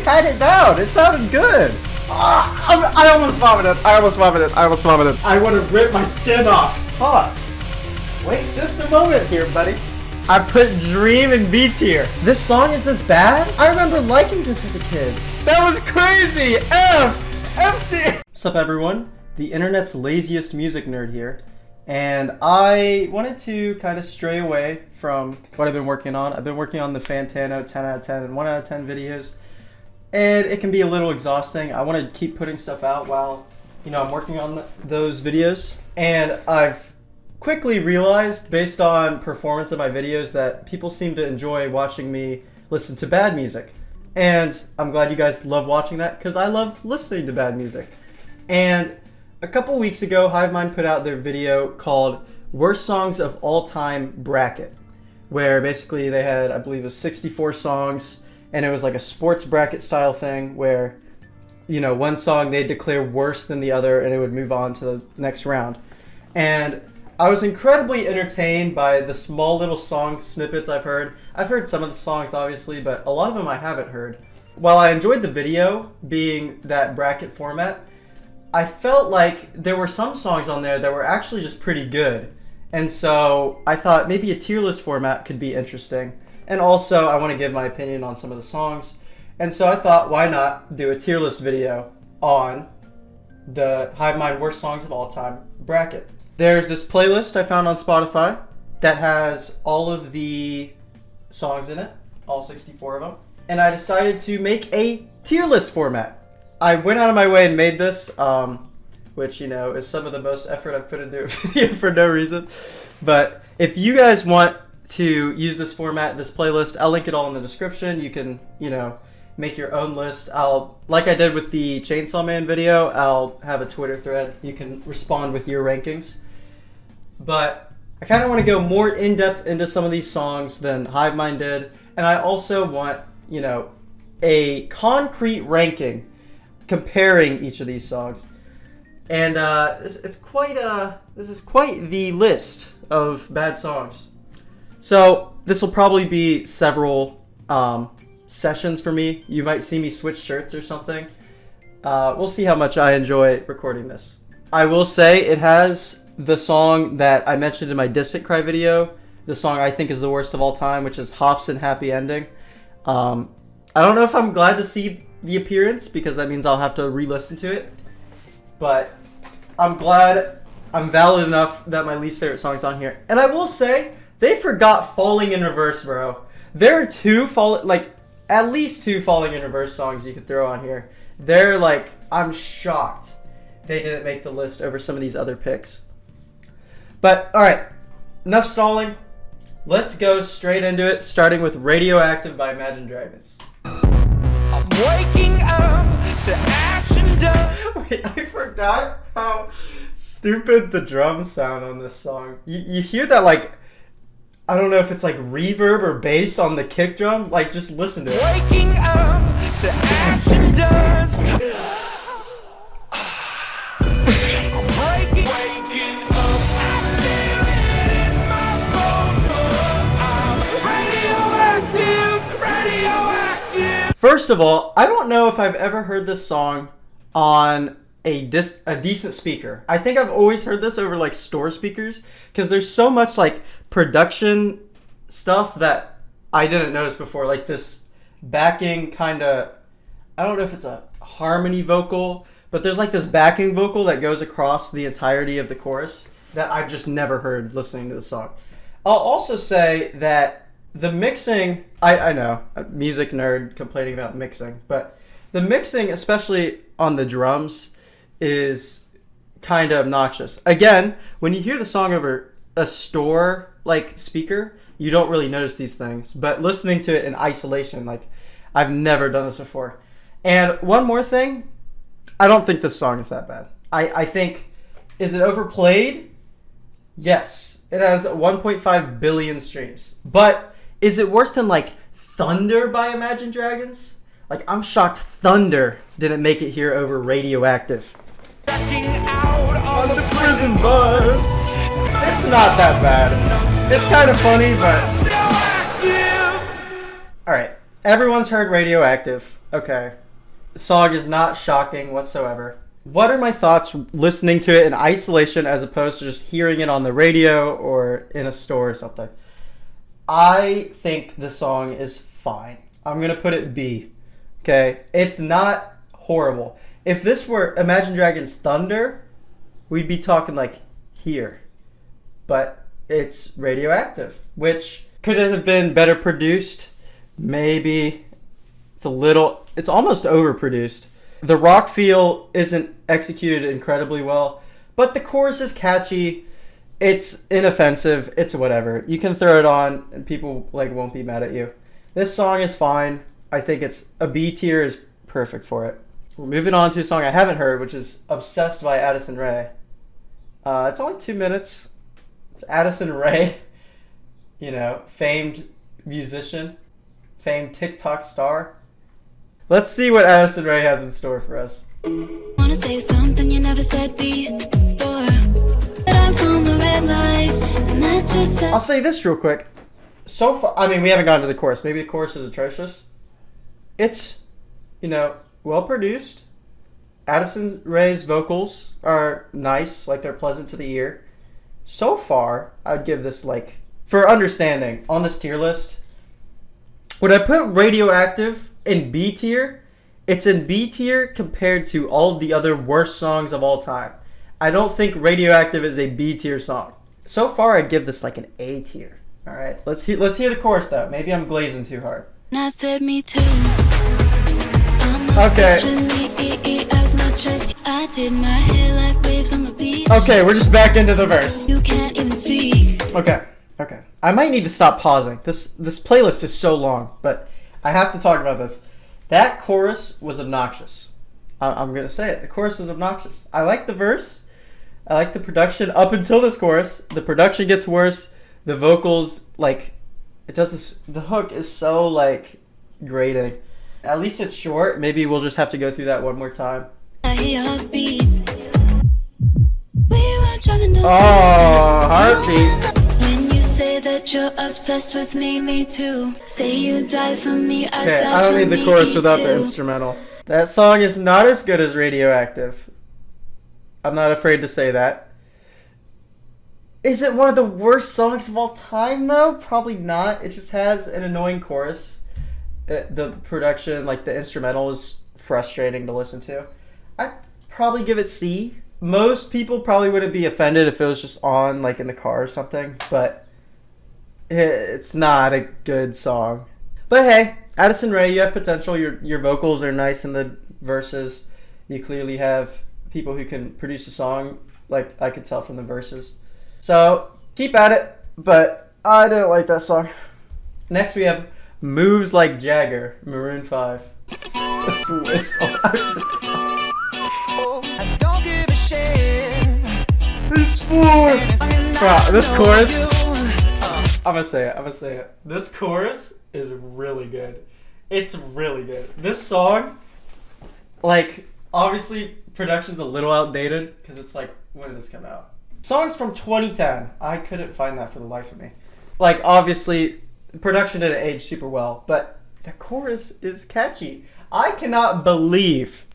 had it down. It sounded good. I almost vomited. I almost vomited. I would have ripped my skin off. Pause. Wait just a moment here, buddy. I put Dream in B tier. This song is this bad? I remember liking this as a kid. That was crazy. F tier. What's up, everyone? The internet's laziest music nerd here. And I wanted to kind of stray away from what I've been working on. I've been working on the Fantano 10 out of 10 and 1 out of 10 videos. And it can be a little exhausting. I want to keep putting stuff out while, I'm working on those videos. And I've quickly realized, based on performance of my videos, that people seem to enjoy watching me listen to bad music. And I'm glad you guys love watching that, because I love listening to bad music. And a couple weeks ago, Hivemind put out their video called Worst Songs of All Time Bracket, where basically they had, I believe it was 64 songs, and it was like a sports bracket style thing where, one song they'd declare worse than the other and it would move on to the next round. And I was incredibly entertained by the small little song snippets I've heard. I've heard some of the songs, obviously, but a lot of them I haven't heard. While I enjoyed the video being that bracket format, I felt like there were some songs on there that were actually just pretty good. And so I thought maybe a tier list format could be interesting. And also, I want to give my opinion on some of the songs. And so I thought, why not do a tier list video on the Hivemind Worst Songs of All Time bracket. There's this playlist I found on Spotify that has all of the songs in it, all 64 of them. And I decided to make a tier list format. I went out of my way and made this, which, is some of the most effort I've put into a video for no reason. But if you guys want to use this format, this playlist, I'll link it all in the description. You can, make your own list. Like I did with the Chainsaw Man video, I'll have a Twitter thread. You can respond with your rankings. But I kind of want to go more in-depth into some of these songs than Hivemind did. And I also want, a concrete ranking comparing each of these songs. And this is quite the list of bad songs. So this will probably be several sessions for me. You might see me switch shirts or something. We'll see how much I enjoy recording this. I will say it has the song that I mentioned in my Distant Cry video, the song I think is the worst of all time, which is Hobson Happy Ending. I don't know if I'm glad to see the appearance, because that means I'll have to re-listen to it. But I'm glad I'm valid enough that my least favorite song's on here. And I will say, they forgot Falling in Reverse, bro. There are at least two Falling in Reverse songs you could throw on here. I'm shocked they didn't make the list over some of these other picks. But, alright, enough stalling. Let's go straight into it, starting with Radioactive by Imagine Dragons. I'm waking up to ash and dust. Wait, I forgot how stupid the drums sound on this song. You hear that, I don't know if it's reverb or bass on the kick drum. Just listen to it. Waking up to ash and dust. Waking up, I feel it in my bones. I'm radioactive. First of all, I don't know if I've ever heard this song on a decent speaker. I think I've always heard this over store speakers, because there's so much production stuff that I didn't notice before, this backing kind of, I don't know if it's a harmony vocal, but there's this backing vocal that goes across the entirety of the chorus that I've just never heard listening to the song. I'll also say that the mixing, I know, a music nerd complaining about mixing, but the mixing, especially on the drums, is kind of obnoxious. Again, when you hear the song over a store speaker, you don't really notice these things, but listening to it in isolation, I've never done this before. And one more thing, I don't think this song is that bad. I think, is it overplayed? Yes, it has 1.5 billion streams. But is it worse than Thunder by Imagine Dragons? I'm shocked Thunder didn't make it here over Radioactive. Out on the prison bus. It's not that bad. It's kind of funny, but... Alright, Everyone's heard Radioactive. Okay. The song is not shocking whatsoever. What are my thoughts listening to it in isolation as opposed to just hearing it on the radio or in a store or something? I think the song is fine. I'm going to put it B. Okay? It's not horrible. If this were Imagine Dragons Thunder, we'd be talking like here. But it's Radioactive, which could it have been better produced? Maybe. It's almost overproduced. The rock feel isn't executed incredibly well, but the chorus is catchy. It's inoffensive. It's whatever. You can throw it on and people won't be mad at you. This song is fine. I think it's a B tier is perfect for it. We're moving on to a song I haven't heard, which is Obsessed by Addison Rae. It's only 2 minutes. It's Addison Rae, famed musician, famed TikTok star. Let's see what Addison Rae has in store for us. Wanna say something you never said before. The red light, and that just I'll say this real quick. So far, we haven't gotten to the chorus. Maybe the chorus is atrocious. It's, well produced. Addison Rae's vocals are nice, they're pleasant to the ear. So far, I'd give this for understanding on this tier list. Would I put Radioactive in B tier? It's in B tier compared to all of the other worst songs of all time. I don't think Radioactive is a B tier song. So far, I'd give this an A tier. All right, let's hear the chorus though. Maybe I'm glazing too hard. I said me too. Okay. As much as I did my hair like waves on the beach. Okay, we're just back into the verse. You can't even speak. Okay. I might need to stop pausing. This playlist is so long, but I have to talk about this. That chorus was obnoxious. I'm going to say it. The chorus was obnoxious. I like the verse. I like the production up until this chorus. The production gets worse. The vocals, it does this. The hook is so, grating. At least it's short. Maybe we'll just have to go through that one more time. I hear your heartbeat. We were driving down heartbeat. When you say that you're obsessed with me too. Say you die for me, I die for me. I don't need the chorus without the instrumental. That song is not as good as Radioactive. I'm not afraid to say that. Is it one of the worst songs of all time, though? Probably not. It just has an annoying chorus. The production, the instrumental is frustrating to listen to. I'd probably give it C. Most people probably wouldn't be offended if it was just on, in the car or something, but it's not a good song. But hey, Addison Rae, you have potential. Your vocals are nice in the verses. You clearly have people who can produce a song, I could tell from the verses. So, keep at it, but I didn't like that song. Next we have Moves Like Jagger, Maroon 5. This whistle. I don't give a shit. This chorus, I'm gonna say it. This chorus is really good. It's really good. This song, obviously production's a little outdated because it's when did this come out? Song's from 2010. I couldn't find that for the life of me. Obviously, production didn't age super well, but the chorus is catchy. I cannot believe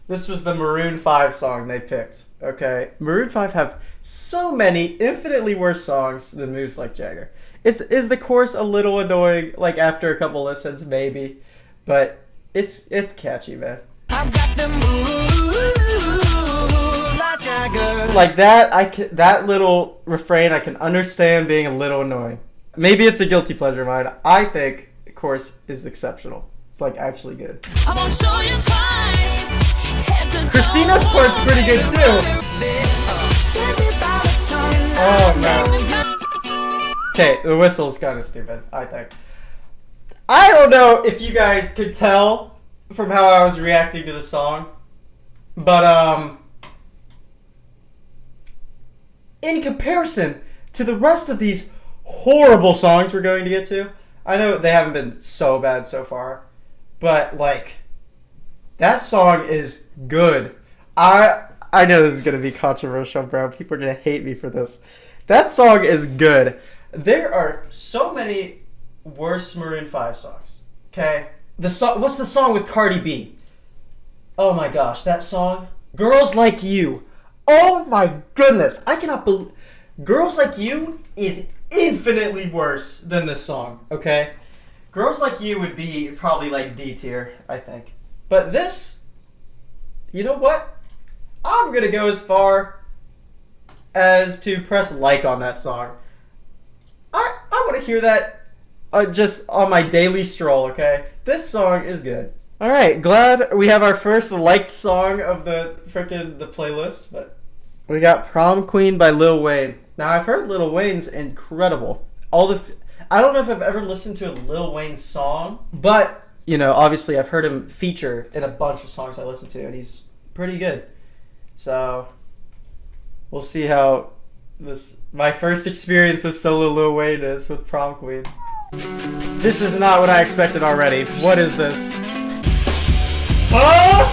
this was the Maroon 5 song they picked. Okay? Maroon 5 have so many infinitely worse songs than Moves Like Jagger. Is the chorus a little annoying, after a couple listens? Maybe. But it's catchy, man. I've got the moves like Jagger. That little refrain, I can understand being a little annoying. Maybe it's a guilty pleasure of mine. I think the chorus is exceptional. It's actually good. I won't show you twice. Christina's part's pretty good too. Oh no. Okay, the whistle's kind of stupid, I think. I don't know if you guys could tell from how I was reacting to the song, but in comparison to the rest of these horrible songs we're going to get to, I know they haven't been so bad so far, but that song is good. I know this is going to be controversial, bro. People are going to hate me for this. That song is good. There are so many worse Maroon 5 songs, okay? The song. What's the song with Cardi B? Oh my gosh, that song. Girls Like You. Oh my goodness, I cannot believe. Girls Like You is infinitely worse than this song. Okay, Girls Like You would be probably like D tier, I think. But this, you know what? I'm gonna go as far as to press like on that song. I want to hear that just on my daily stroll, okay? This song is good. Alright, glad we have our first liked song of the playlist, but we got Prom Queen by Lil Wayne. Now, I've heard Lil Wayne's incredible. I don't know if I've ever listened to a Lil Wayne song, but, you know, obviously I've heard him feature in a bunch of songs I listen to, and he's pretty good. So, we'll see how my first experience with solo Lil Wayne is with Prom Queen. This is not what I expected already. What is this? Oh!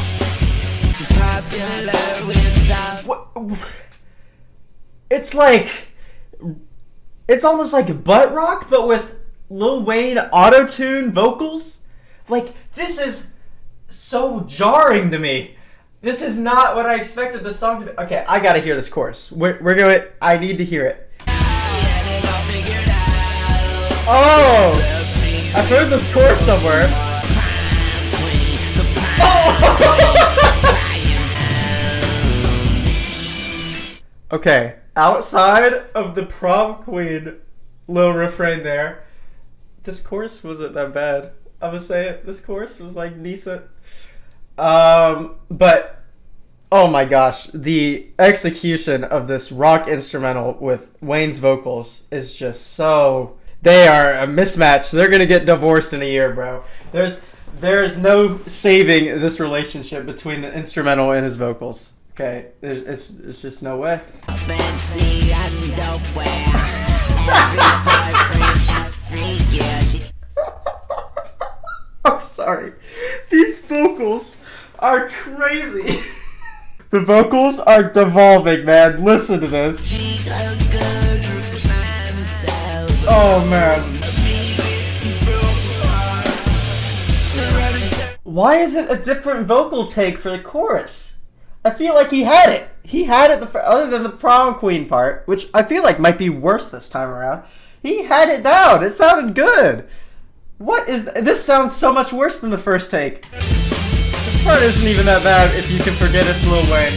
What? It's like, it's almost like butt rock, but with Lil Wayne auto-tune vocals. Like, this is so jarring to me. This is not what I expected the song to be. Okay, I gotta hear this chorus. We're going. I need to hear it. Oh, I've heard this chorus somewhere. Okay, outside of the Prom Queen little refrain there, this chorus wasn't that bad. I'm gonna say it. This chorus was like decent. But oh my gosh, the execution of this rock instrumental with Wayne's vocals is just so. They are a mismatch. They're gonna get divorced in a year, bro. There's no saving this relationship between the instrumental and his vocals. Okay, it's just no way. I'm sorry. These vocals are crazy. The vocals are devolving, man. Listen to this. Oh, man. Why is it a different vocal take for the chorus? I feel like he had it. He had it, other than the Prom Queen part, which I feel like might be worse this time around. He had it down. It sounded good. What is this? Sounds so much worse than the first take. This part isn't even that bad if you can forget it's Lil Wayne.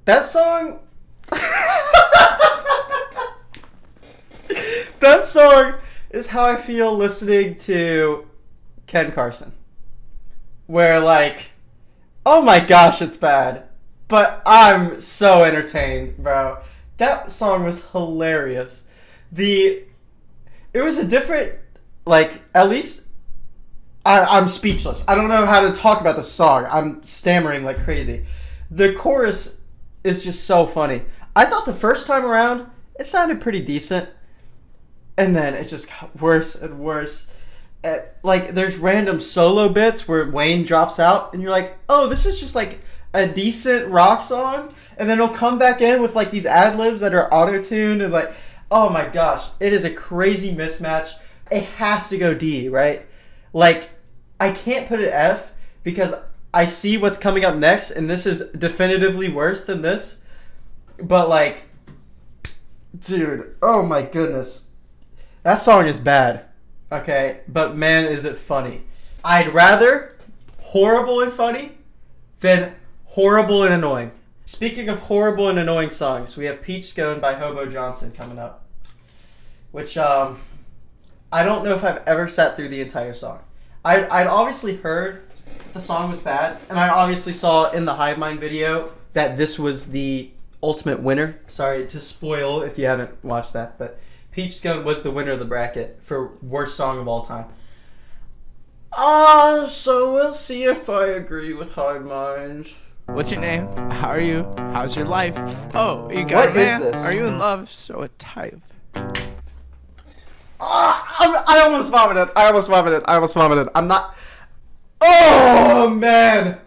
That song. That song is how I feel listening to Ken Carson. Where, like, oh my gosh, it's bad. But I'm so entertained, bro. That song was hilarious. It was a different, like, at least, I'm speechless. I don't know how to talk about the song. I'm stammering like crazy. The chorus is just so funny. I thought the first time around, it sounded pretty decent. And then it just got worse and worse. Like, there's random solo bits where Wayne drops out, and you're like, oh, this is just like a decent rock song. And then he'll come back in with like these ad-libs that are auto-tuned, and like, oh my gosh, it is a crazy mismatch. It has to go D, right? Like, I can't put it F because I see what's coming up next, and this is definitively worse than this. But like, dude, oh my goodness. That song is bad, okay? But man, is it funny. I'd rather horrible and funny than horrible and annoying. Speaking of horrible and annoying songs, we have Peach Scone by Hobo Johnson coming up. Which, I don't know if I've ever sat through the entire song. I'd obviously heard the song was bad, and I obviously saw in the Hivemind video that this was the ultimate winner. Sorry to spoil if you haven't watched that, but Peach Scone was the winner of the bracket for worst song of all time. So we'll see if I agree with Hivemind. What's your name? How are you? How's your life? Oh, you got What a man? is this? Are you in love? So what type? I almost vomited. I'm not. Oh, man.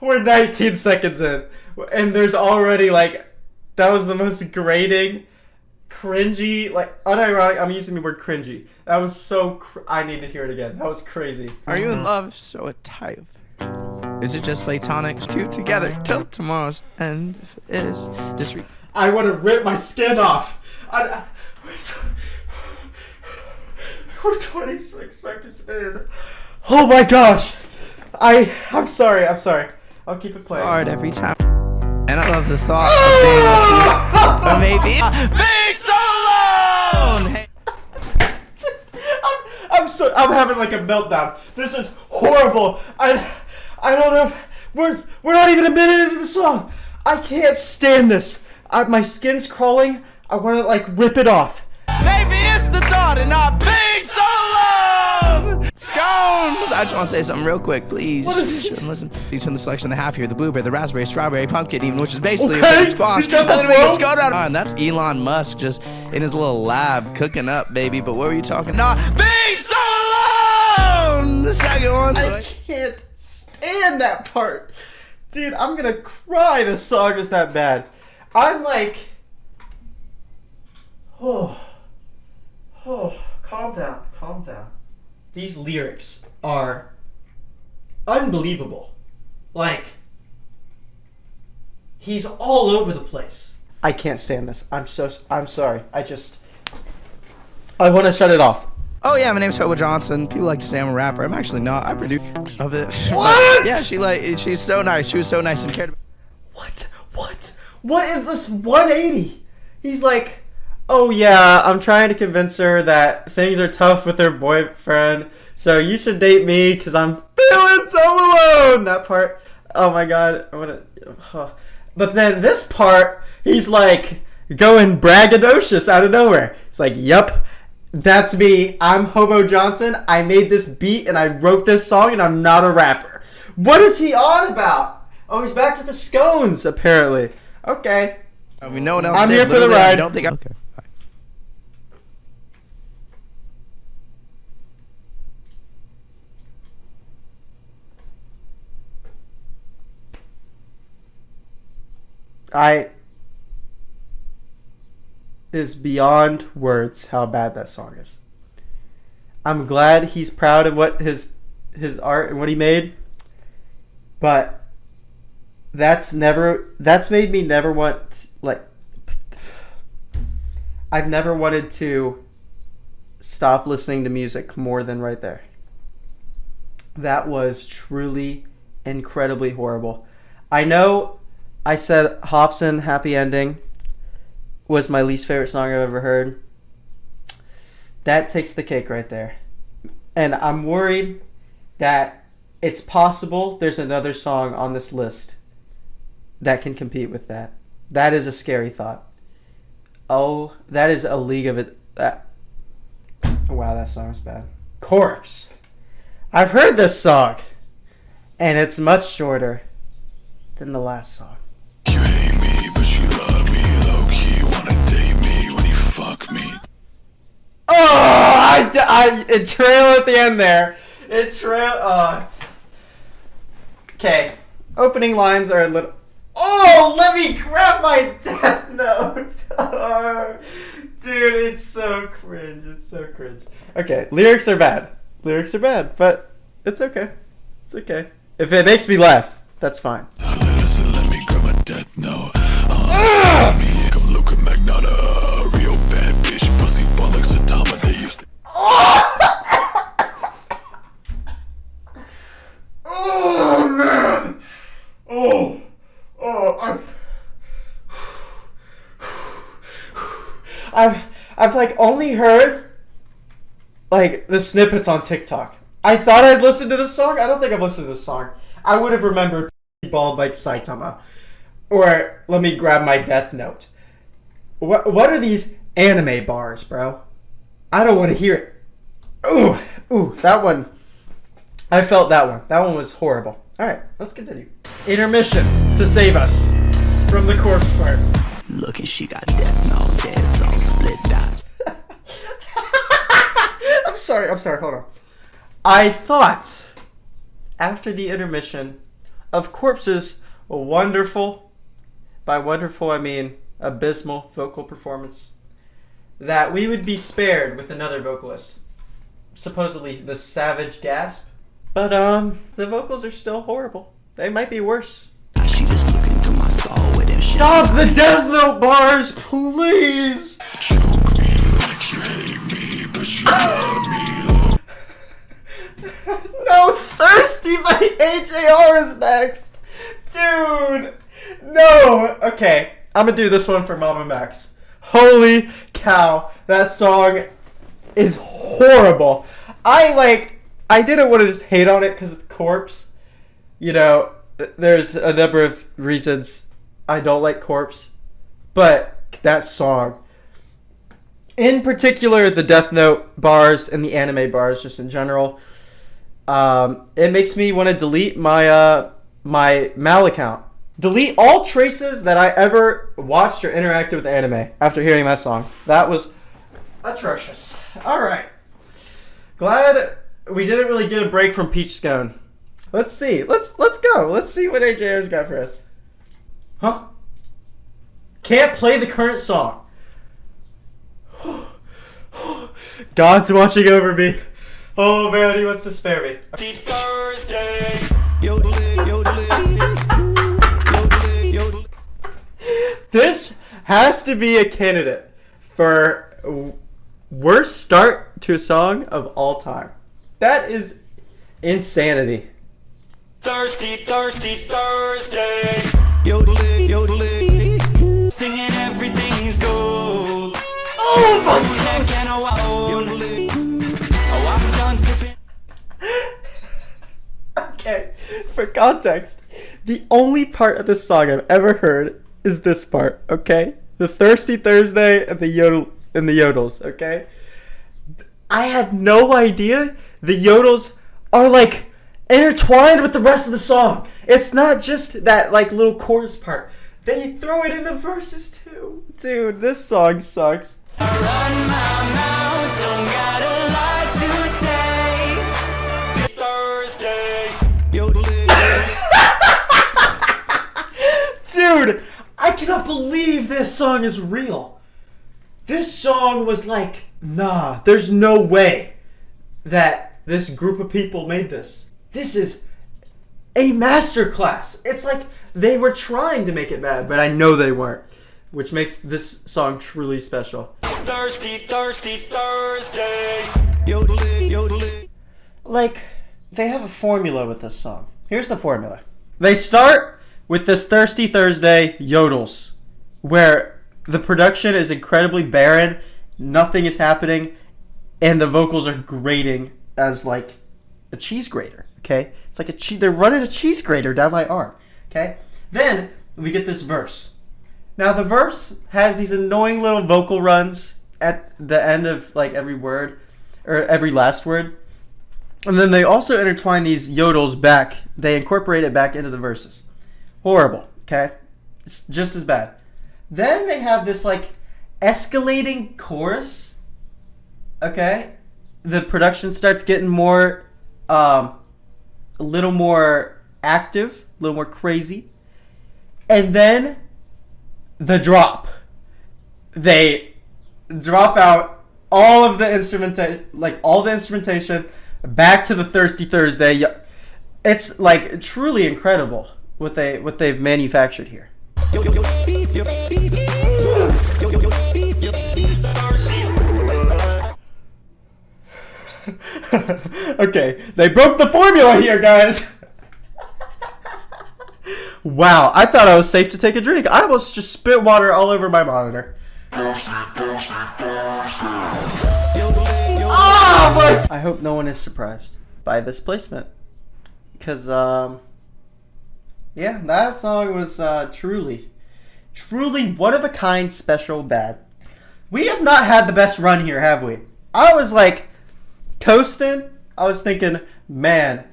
We're 19 seconds in, and there's already like, that was the most grating, cringy, like unironic. I'm using the word cringy. That was so. I need to hear it again. That was crazy. Are you in love? So what type? Is it just platonic? Two together till tomorrow's end. If it is, just I want to rip my skin off. We're 26 seconds in. Oh my gosh. I'm sorry. I'll keep it playing. hard every time. And I love the thought of being maybe being so alone. Hey. I'm having like a meltdown. This is horrible. I don't know if we're not even a minute into the song. I can't stand this. My skin's crawling. I want to like rip it off. Maybe it's the thought of not being so alone. Scones. I just want to say something real quick, please. What is it? Listen. You turn the selection in half here: the blueberry, the raspberry, strawberry, pumpkin, even, which is basically Okay. a squash. He's got the That's what makes flow. it go down. And that's Elon Musk just in his little lab cooking up, baby. But what were you talking? Not being so alone. The second one. I can't stand that part. Dude, I'm gonna cry. This song is that bad. I'm like, oh, calm down. These lyrics are unbelievable. Like, he's all over the place. I can't stand this. I'm sorry. I want to shut it off. Oh yeah, my name's Hobo Johnson. People like to say I'm a rapper. I'm actually not. I produce of it. What? Yeah, she's so nice. She was so nice and cared. What is this 180? He's like, oh yeah, I'm trying to convince her that things are tough with her boyfriend, so you should date me because I'm feeling so alone. That part, oh my god, But then this part, he's like going braggadocious out of nowhere. It's like, yep, that's me. I'm Hobo Johnson. I made this beat and I wrote this song and I'm not a rapper. What is he on about? Oh, he's back to the scones, apparently. Okay. I mean, no one else I'm did, here for the literally, I ride. don't think okay. It is beyond words how bad that song is. I'm glad he's proud of what his art and what he made, but that's made me never want, like, I've never wanted to stop listening to music more than right there. That was truly incredibly horrible. I know I said Hobson Happy Ending was my least favorite song I've ever heard. That takes the cake right there. And I'm worried that it's possible there's another song on this list that can compete with that. That is a scary thought. Oh, that is a league of it. Wow, that song is bad. Corpse. I've heard this song, and it's much shorter than the last song. You hate me, but you love me. Low-key wanna date me when you fuck me. Oh, it trailed at the end there. It trailed. Okay. Opening lines are a little. Oh, let me grab my death note. Dude, it's so cringe. Okay, lyrics are bad, but it's okay. If it makes me laugh, that's fine. Let me grab my death note. Me, come look at Magnata. Real bad bitch, pussy ball like Saddam. They used to. Oh man. I've like only heard like the snippets on TikTok. I thought I'd listened to this song. I don't think I've listened to this song. I would have remembered bald like Saitama, or let me grab my death note. What are these anime bars, bro? I don't want to hear it. Ooh, that one. I felt that one. That one was horrible. All right, let's continue. Intermission to save us from the corpse part. Look, and she got death note, dead song split dot. I'm sorry, hold on. I thought after the intermission of Corpse's wonderful, by wonderful I mean abysmal vocal performance, that we would be spared with another vocalist. Supposedly the Savage Gasp. But the vocals are still horrible. They might be worse. She just looking through my soul with them shit. Stop the Death Note bars, please! Choke me like you hate me, but you love me. No, Thirsty by AJR is next! Dude! No! Okay, I'm gonna do this one for Mama Max. Holy cow, that song is horrible. I didn't want to just hate on it because it's Corpse. You know, there's a number of reasons I don't like Corpse. But that song, in particular the Death Note bars and the anime bars just in general, it makes me want to delete my my Mal account. Delete all traces that I ever watched or interacted with anime after hearing that song. That was atrocious. Alright. Glad we didn't really get a break from Peach Scone. Let's see. Let's go. Let's see what AJR's got for us. Huh? Can't play the current song. God's watching over me. Oh man, he wants to spare me. Thursday. This has to be a candidate for worst start to a song of all time. That is insanity. Thirsty Thursday. Yodeling. Singing everything is gold. Oh my God. Okay, for context, the only part of this song I've ever heard is this part, okay? The Thirsty Thursday and the yodels, okay? I had no idea the yodels are like intertwined with the rest of the song. It's not just that like little chorus part. They throw it in the verses too. Dude, this song sucks. I run my mouth, don't got a lot to say. Thursday. Dude, I cannot believe this song is real. This song was like, nah, there's no way that this group of people made this. This is a masterclass. It's like they were trying to make it bad, but I know they weren't, which makes this song truly special. Thirsty Thursday. Yodeling. Like, they have a formula with this song. Here's the formula. They start with this Thirsty Thursday yodels, where the production is incredibly barren, nothing is happening, and the vocals are grating as like a cheese grater, okay? It's like they're running a cheese grater down my arm, okay? Then we get this verse. Now the verse has these annoying little vocal runs at the end of like every word, or every last word. And then they also intertwine these yodels back. They incorporate it back into the verses. Horrible, okay? It's just as bad. Then they have this like escalating chorus, okay? The production starts getting more, a little more active, a little more crazy. And then the drop. They drop out all of the instrumentation, back to the Thirsty Thursday. It's like truly incredible what they've manufactured here. Okay, they broke the formula here, guys. Wow, I thought I was safe to take a drink. I almost just spit water all over my monitor. Oh, I hope no one is surprised by this placement, because yeah, that song was truly one of a kind, special, bad. We have not had the best run here, have we? I was like coasting. I was thinking, man,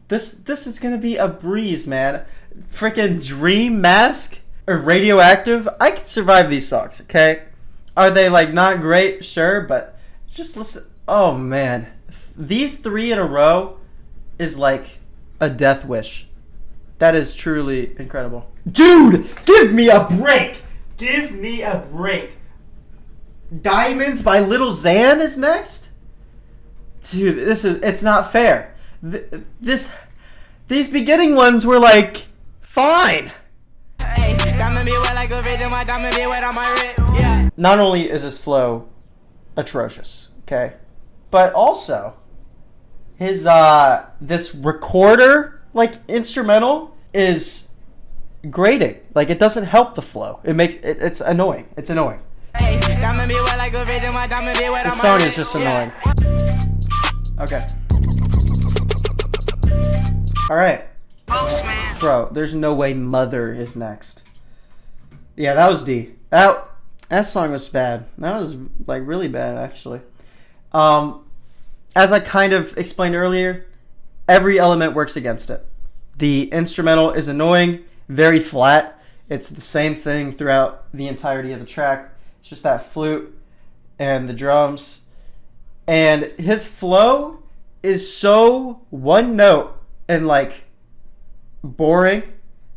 this is gonna be a breeze, man. Freaking Dream Mask or Radioactive, I could survive these songs, okay? Are they like not great? Sure, but just listen. Oh man, these three in a row is like a death wish. That is truly incredible. Dude, give me a break. Give me a break. Diamonds by Little Xan is next? Dude, it's not fair. These beginning ones were like, fine. Not only is his flow atrocious, okay, but also his this recorder like instrumental is grating. Like, it doesn't help the flow. It's annoying. It's annoying. This song is just annoying. Okay. All right. Bro, there's no way Mother is next. Yeah, that was D. That song was bad. That was like really bad, actually. As I kind of explained earlier, every element works against it. The instrumental is annoying, very flat. It's the same thing throughout the entirety of the track. It's just that flute and the drums. And his flow is so one note and like boring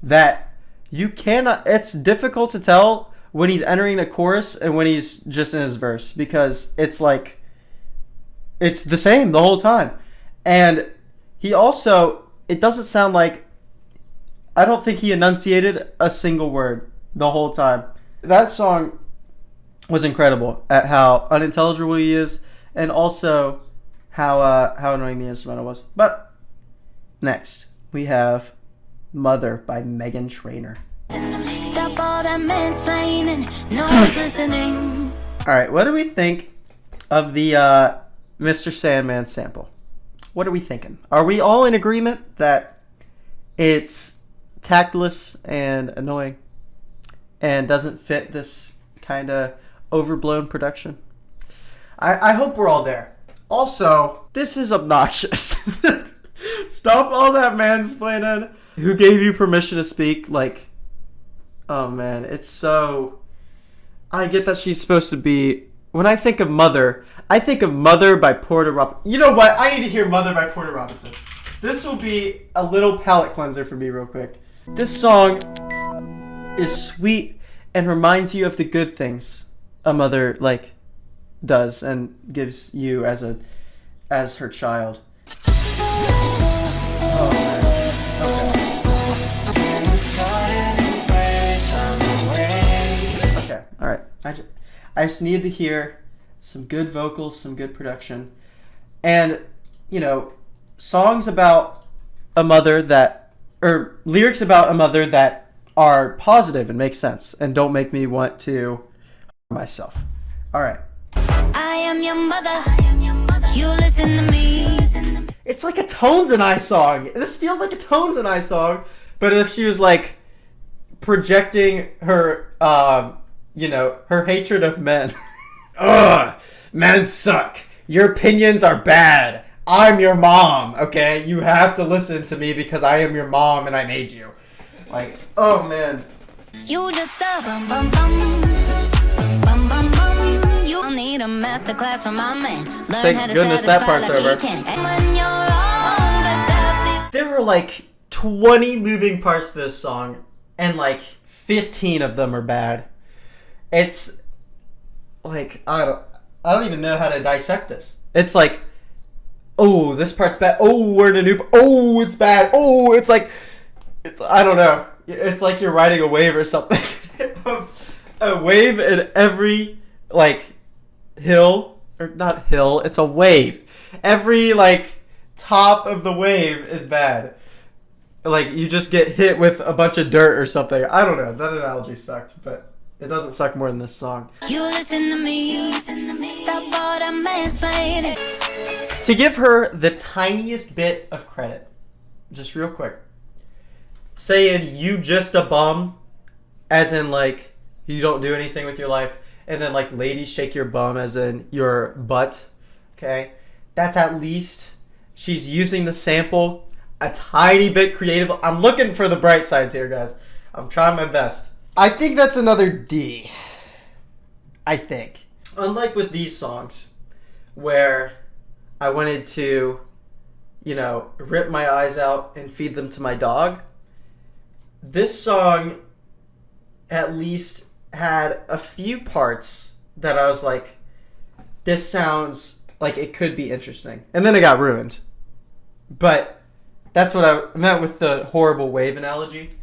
that you cannot, it's difficult to tell when he's entering the chorus and when he's just in his verse, because it's like, it's the same the whole time. And he also, it doesn't sound like, I don't think he enunciated a single word the whole time. That song was incredible at how unintelligible he is, and also how annoying the instrumental was. But next we have Mother by Meghan Trainor. Stop all that mansplaining, no one's listening. Alright, what do we think of the Mr. Sandman sample? What are we thinking? Are we all in agreement that it's tactless and annoying and doesn't fit this kind of overblown production? I hope we're all there. Also, this is obnoxious. Stop all that mansplaining. Who gave you permission to speak? Like, oh man, it's so... I get that she's supposed to be... When I think of Mother, I think of Mother by Porter Robinson. You know what? I need to hear Mother by Porter Robinson. This will be a little palate cleanser for me real quick. This song is sweet and reminds you of the good things a mother, like, does and gives you as her child. Oh, man. Okay, alright. I just needed to hear some good vocals, some good production. And, you know, songs about a mother that, or lyrics about a mother that are positive and make sense and don't make me want to harm myself. Alright. I am your mother. You listen to me. It's like a Tones and I song. This feels like a Tones and I song, but if she was like projecting her, you know, her hatred of men. Ugh, men suck. Your opinions are bad. I'm your mom, okay? You have to listen to me because I am your mom and I made you. Like, oh man. You just a bum bum bum. Bum bum bum. You don't need a masterclass from my man. Learn Thank how to goodness that satisfy part's like over. he can. When you're on, but that's There are like 20 moving parts to this song, and like 15 of them are bad. It's like, I don't even know how to dissect this. It's like, oh, this part's bad. Oh, we're in a new. Oh, it's bad. Oh, it's like, I don't know. It's like you're riding a wave or something. A wave in every like hill, or not hill. It's a wave. Every like top of the wave is bad. Like you just get hit with a bunch of dirt or something. I don't know. That analogy sucked, but it doesn't suck more than this song. you listen to me. Stop all that mansplaining. To give her the tiniest bit of credit, just real quick, saying you just a bum, as in like you don't do anything with your life, and then like ladies shake your bum as in your butt, okay? That's at least she's using the sample a tiny bit creative. I'm looking for the bright sides here, guys. I'm trying my best. I think that's another D. I think. Unlike with these songs, where I wanted to, you know, rip my eyes out and feed them to my dog, this song at least had a few parts that I was like, this sounds like it could be interesting. And then it got ruined. But that's what I meant with the horrible wave analogy.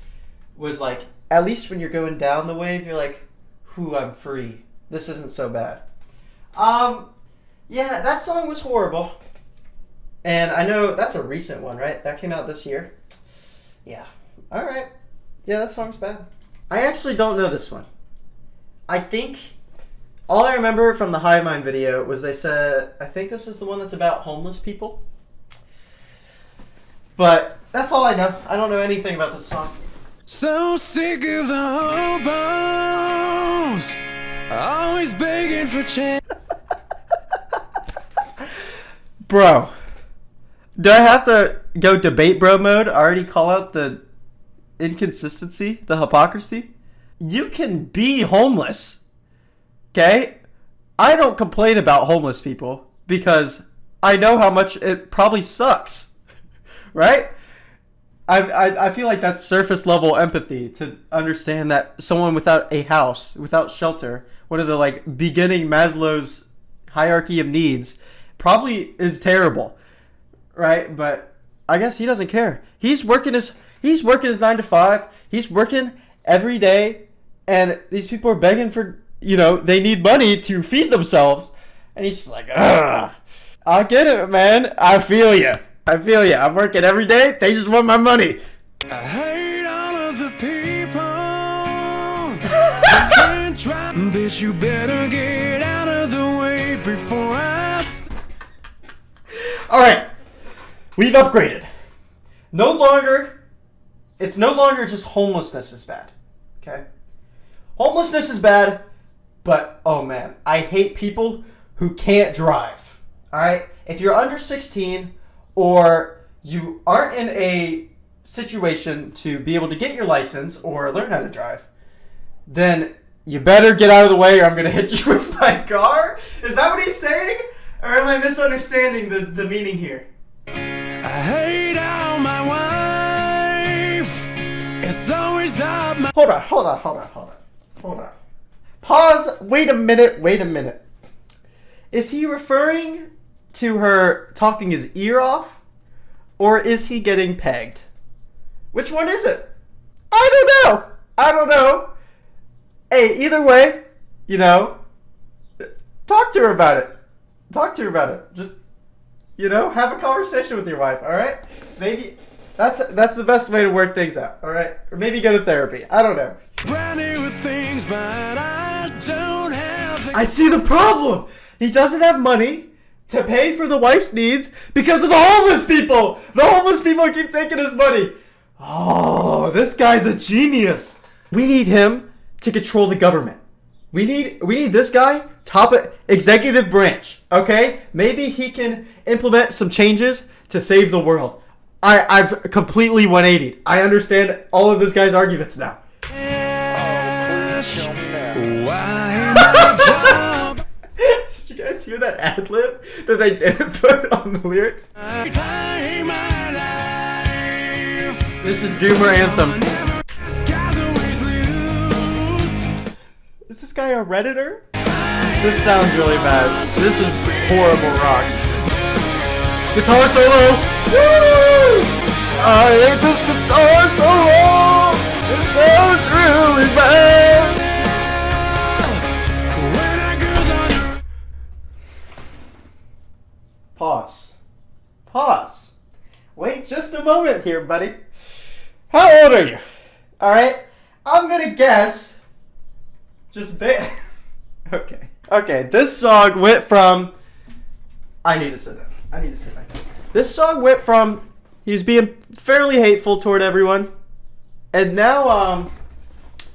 Was like, at least when you're going down the wave, you're like, whew, I'm free. This isn't so bad. Yeah, that song was horrible. And I know that's a recent one, right? That came out this year. Yeah. Alright. Yeah, that song's bad. I actually don't know this one. I think all I remember from the Hivemind video was they said, I think this is the one that's about homeless people. But that's all I know. I don't know anything about this song. So sick of the hobos, always begging for change. Bro, do I have to go debate bro mode? I already call out the inconsistency, the hypocrisy. You can be homeless, okay? I don't complain about homeless people because I know how much it probably sucks, right? I feel like that's surface level empathy to understand that someone without a house, without shelter, one of the like beginning Maslow's hierarchy of needs, probably is terrible, right? But I guess he doesn't care. He's working his 9 to 5. He's working every day, and these people are begging for, they need money to feed themselves, and he's just like, ugh. I get it, man. I feel you. I'm working every day. They just want my money. I hate all of the people. Bitch, you better get out of the way before I. All right, we've upgraded. It's no longer just homelessness is bad. Okay, homelessness is bad, but oh man, I hate people who can't drive. All right, if you're under 16. Or you aren't in a situation to be able to get your license or learn how to drive, then you better get out of the way or I'm going to hit you with my car? Is that what he's saying? Or am I misunderstanding the meaning here? I hate all my wife. It's always up my... Hold on. Pause. Wait a minute. Is he referring to her talking his ear off, or is he getting pegged? Which one is it? I don't know. Hey, either way, talk to her about it. Just, have a conversation with your wife, all right? Maybe that's the best way to work things out, all right? Or maybe go to therapy. I don't know. Things, but I don't have I see the problem. He doesn't have money to pay for the wife's needs because of the homeless people. The homeless people keep taking his money. Oh, this guy's a genius. We need him to control the government. We need this guy, top executive branch, okay? Maybe he can implement some changes to save the world. I've completely 180'd. I understand all of this guy's arguments now. Did you guys hear that ad-lib that they didn't put on the lyrics? This is Doomer Anthem. Is this guy a Redditor? This sounds really bad. This is horrible rock. Guitar solo! Woo! I hate this guitar solo! It sounds really bad! Pause. Wait just a moment here, buddy. How old are you? Alright? I'm gonna guess. Okay, this song went from... I need to sit down. This song went from... He was being fairly hateful toward everyone. And now,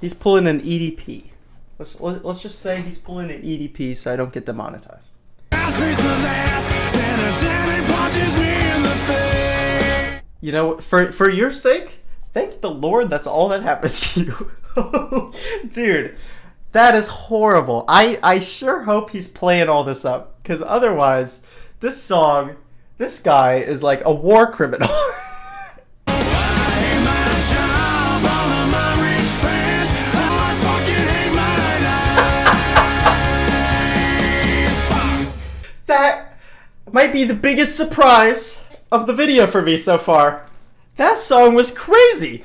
he's pulling an EDP. Let's just say he's pulling an EDP so I don't get demonetized. For your sake, thank the Lord that's all that happened to you. Dude, that is horrible. I sure hope he's playing all this up, because otherwise, this guy is like a war criminal. might be the biggest surprise of the video for me so far. That song was crazy.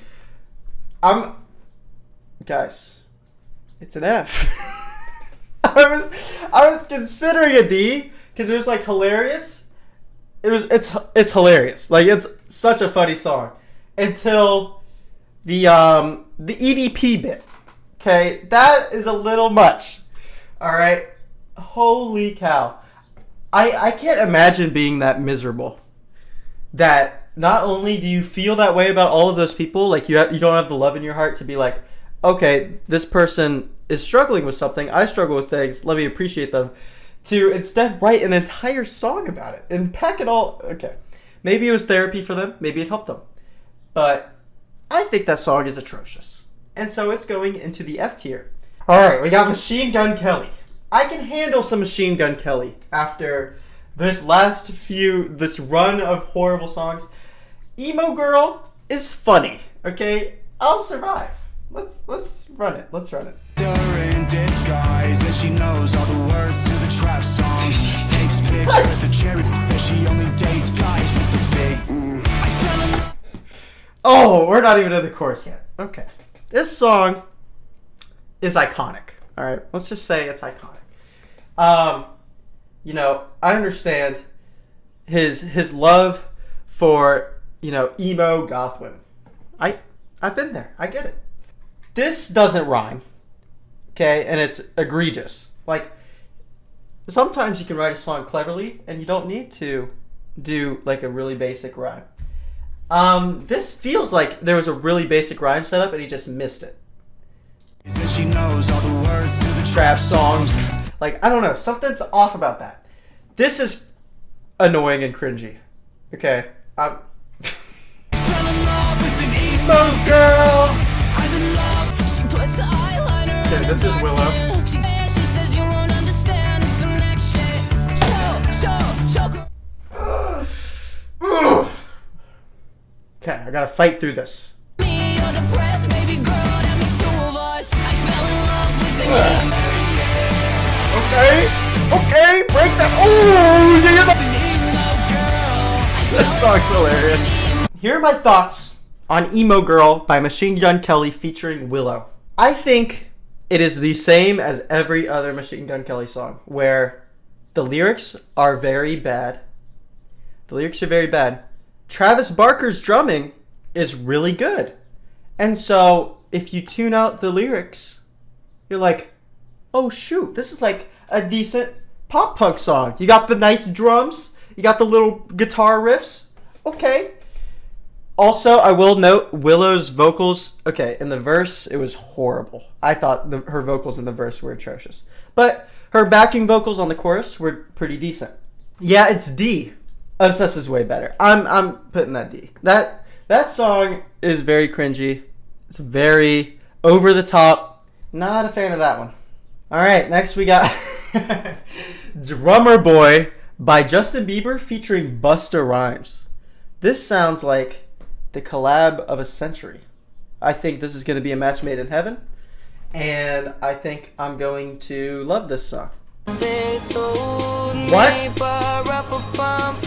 Guys, it's an F. I was considering a D because it was like hilarious. It's hilarious. Like it's such a funny song until the EDP bit. Okay, that is a little much. All right, holy cow. I can't imagine being that miserable. That not only do you feel that way about all of those people, like you don't have the love in your heart to be like, okay, this person is struggling with something. I struggle with things. Let me appreciate them. To instead write an entire song about it and pack it all. Okay, maybe it was therapy for them. Maybe it helped them. But I think that song is atrocious. And so it's going into the F tier. All right, we got Machine Gun Kelly. I can handle some Machine Gun Kelly after this run of horrible songs. Emo Girl is funny, okay? I'll survive. Let's run it. Let's run it. In disguise, and she knows all the words to the trap songs. Takes pictures of cherry, says she only dates guys with the big. Oh, we're not even in the chorus yet. Okay. This song is iconic. All right, let's just say it's iconic. I understand his love for, emo goth women. I've been there. I get it. This doesn't rhyme. Okay, and it's egregious. Like, sometimes you can write a song cleverly and you don't need to do like a really basic rhyme. This feels like there was a really basic rhyme setup and he just missed it. She knows all the words to the Trap songs. Like, I don't know. Something's off about that. This is annoying and cringy. Okay. Emo girl. Okay, this is Willow. Okay, I gotta fight through this. Okay, break that. Oh, this song's hilarious. Here are my thoughts on Emo Girl by Machine Gun Kelly featuring Willow. I think it is the same as every other Machine Gun Kelly song, where the lyrics are very bad. Travis Barker's drumming is really good. And so, if you tune out the lyrics, you're like, oh shoot, this is like a decent pop punk song. You got the nice drums, you got the little guitar riffs. Okay. Also, I will note Willow's vocals. Okay, in the verse, it was horrible. I thought her vocals in the verse were atrocious. But her backing vocals on the chorus were pretty decent. Yeah, it's D. Obsessed is way better. I'm putting that D. That song is very cringy. It's very over the top. Not a fan of that one. All right, next we got Drummer Boy by Justin Bieber featuring Busta Rhymes. This sounds like the collab of a century. I think this is going to be a match made in heaven, and I think I'm going to love this song. What?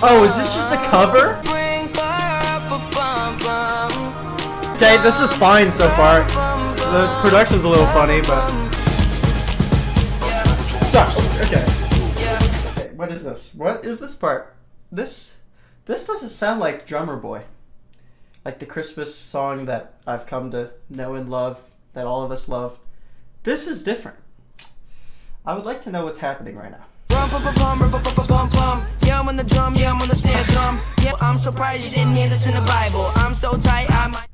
Oh, is this just a cover? Okay, this is fine so far. The production's a little funny, but... Okay, what is this? What is this part? This doesn't sound like Drummer Boy. Like the Christmas song that I've come to know and love, that all of us love. This is different. I would like to know what's happening right now. Yeah, I'm on the drum, yeah, I'm on the snare drum. Yeah, I'm surprised you didn't hear this in the Bible. I'm so tight, I might...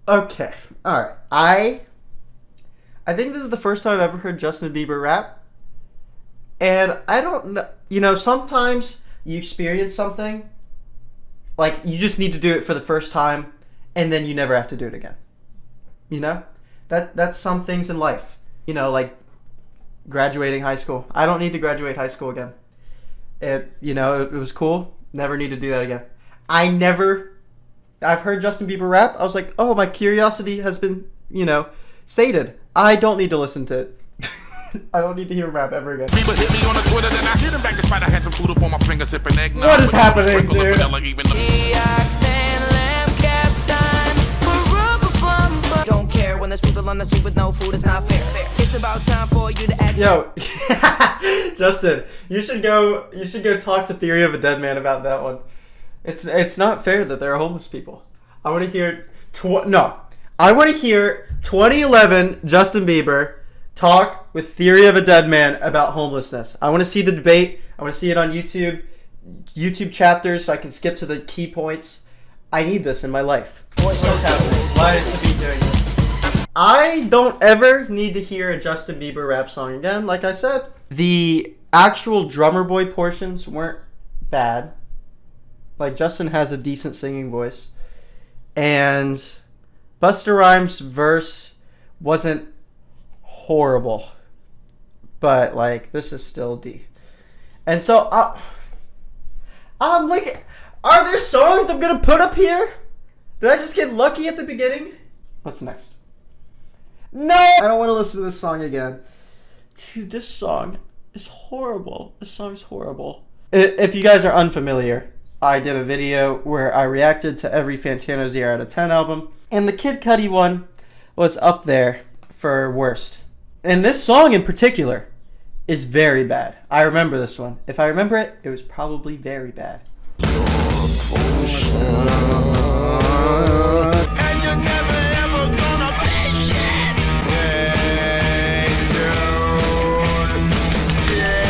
Okay, alright. I think this is the first time I've ever heard Justin Bieber rap. And I don't know, sometimes you experience something, like you just need to do it for the first time, and then you never have to do it again. That's some things in life. Like graduating high school. I don't need to graduate high school again. It was cool. Never need to do that again. I've heard Justin Bieber rap. I was like, oh, my curiosity has been, sated. I don't need to listen to it. I don't need to hear him rap ever again. People hit me on the Twitter, then I hit him back despite I had some food up on my finger, sipping eggnog. What is happening, dude? Don't care when there's people on the street with no food, it's not fair. It's about time for you to act. Yo, Justin, you should go talk to Theory of a Deadman about that one. It's not fair that there are homeless people. I want to hear 2011 Justin Bieber talk with Theory of a Deadman about homelessness. I want to see the debate. I want to see it on YouTube chapters so I can skip to the key points. I need this in my life. What's happening? Why is the beat doing this? I don't ever need to hear a Justin Bieber rap song again. Like I said, the actual drummer boy portions weren't bad. Like, Justin has a decent singing voice. And Busta Rhymes' verse wasn't horrible. But, like, this is still D. And so, I'm like, are there songs I'm going to put up here? Did I just get lucky at the beginning? What's next? No! I don't want to listen to this song again. Dude, this song is horrible. This song is horrible. If you guys are unfamiliar, I did a video where I reacted to every Fantano 0 out of 10 album. And the Kid Cudi one was up there for worst. And this song in particular is very bad. I remember this one. If I remember it, it was probably very bad.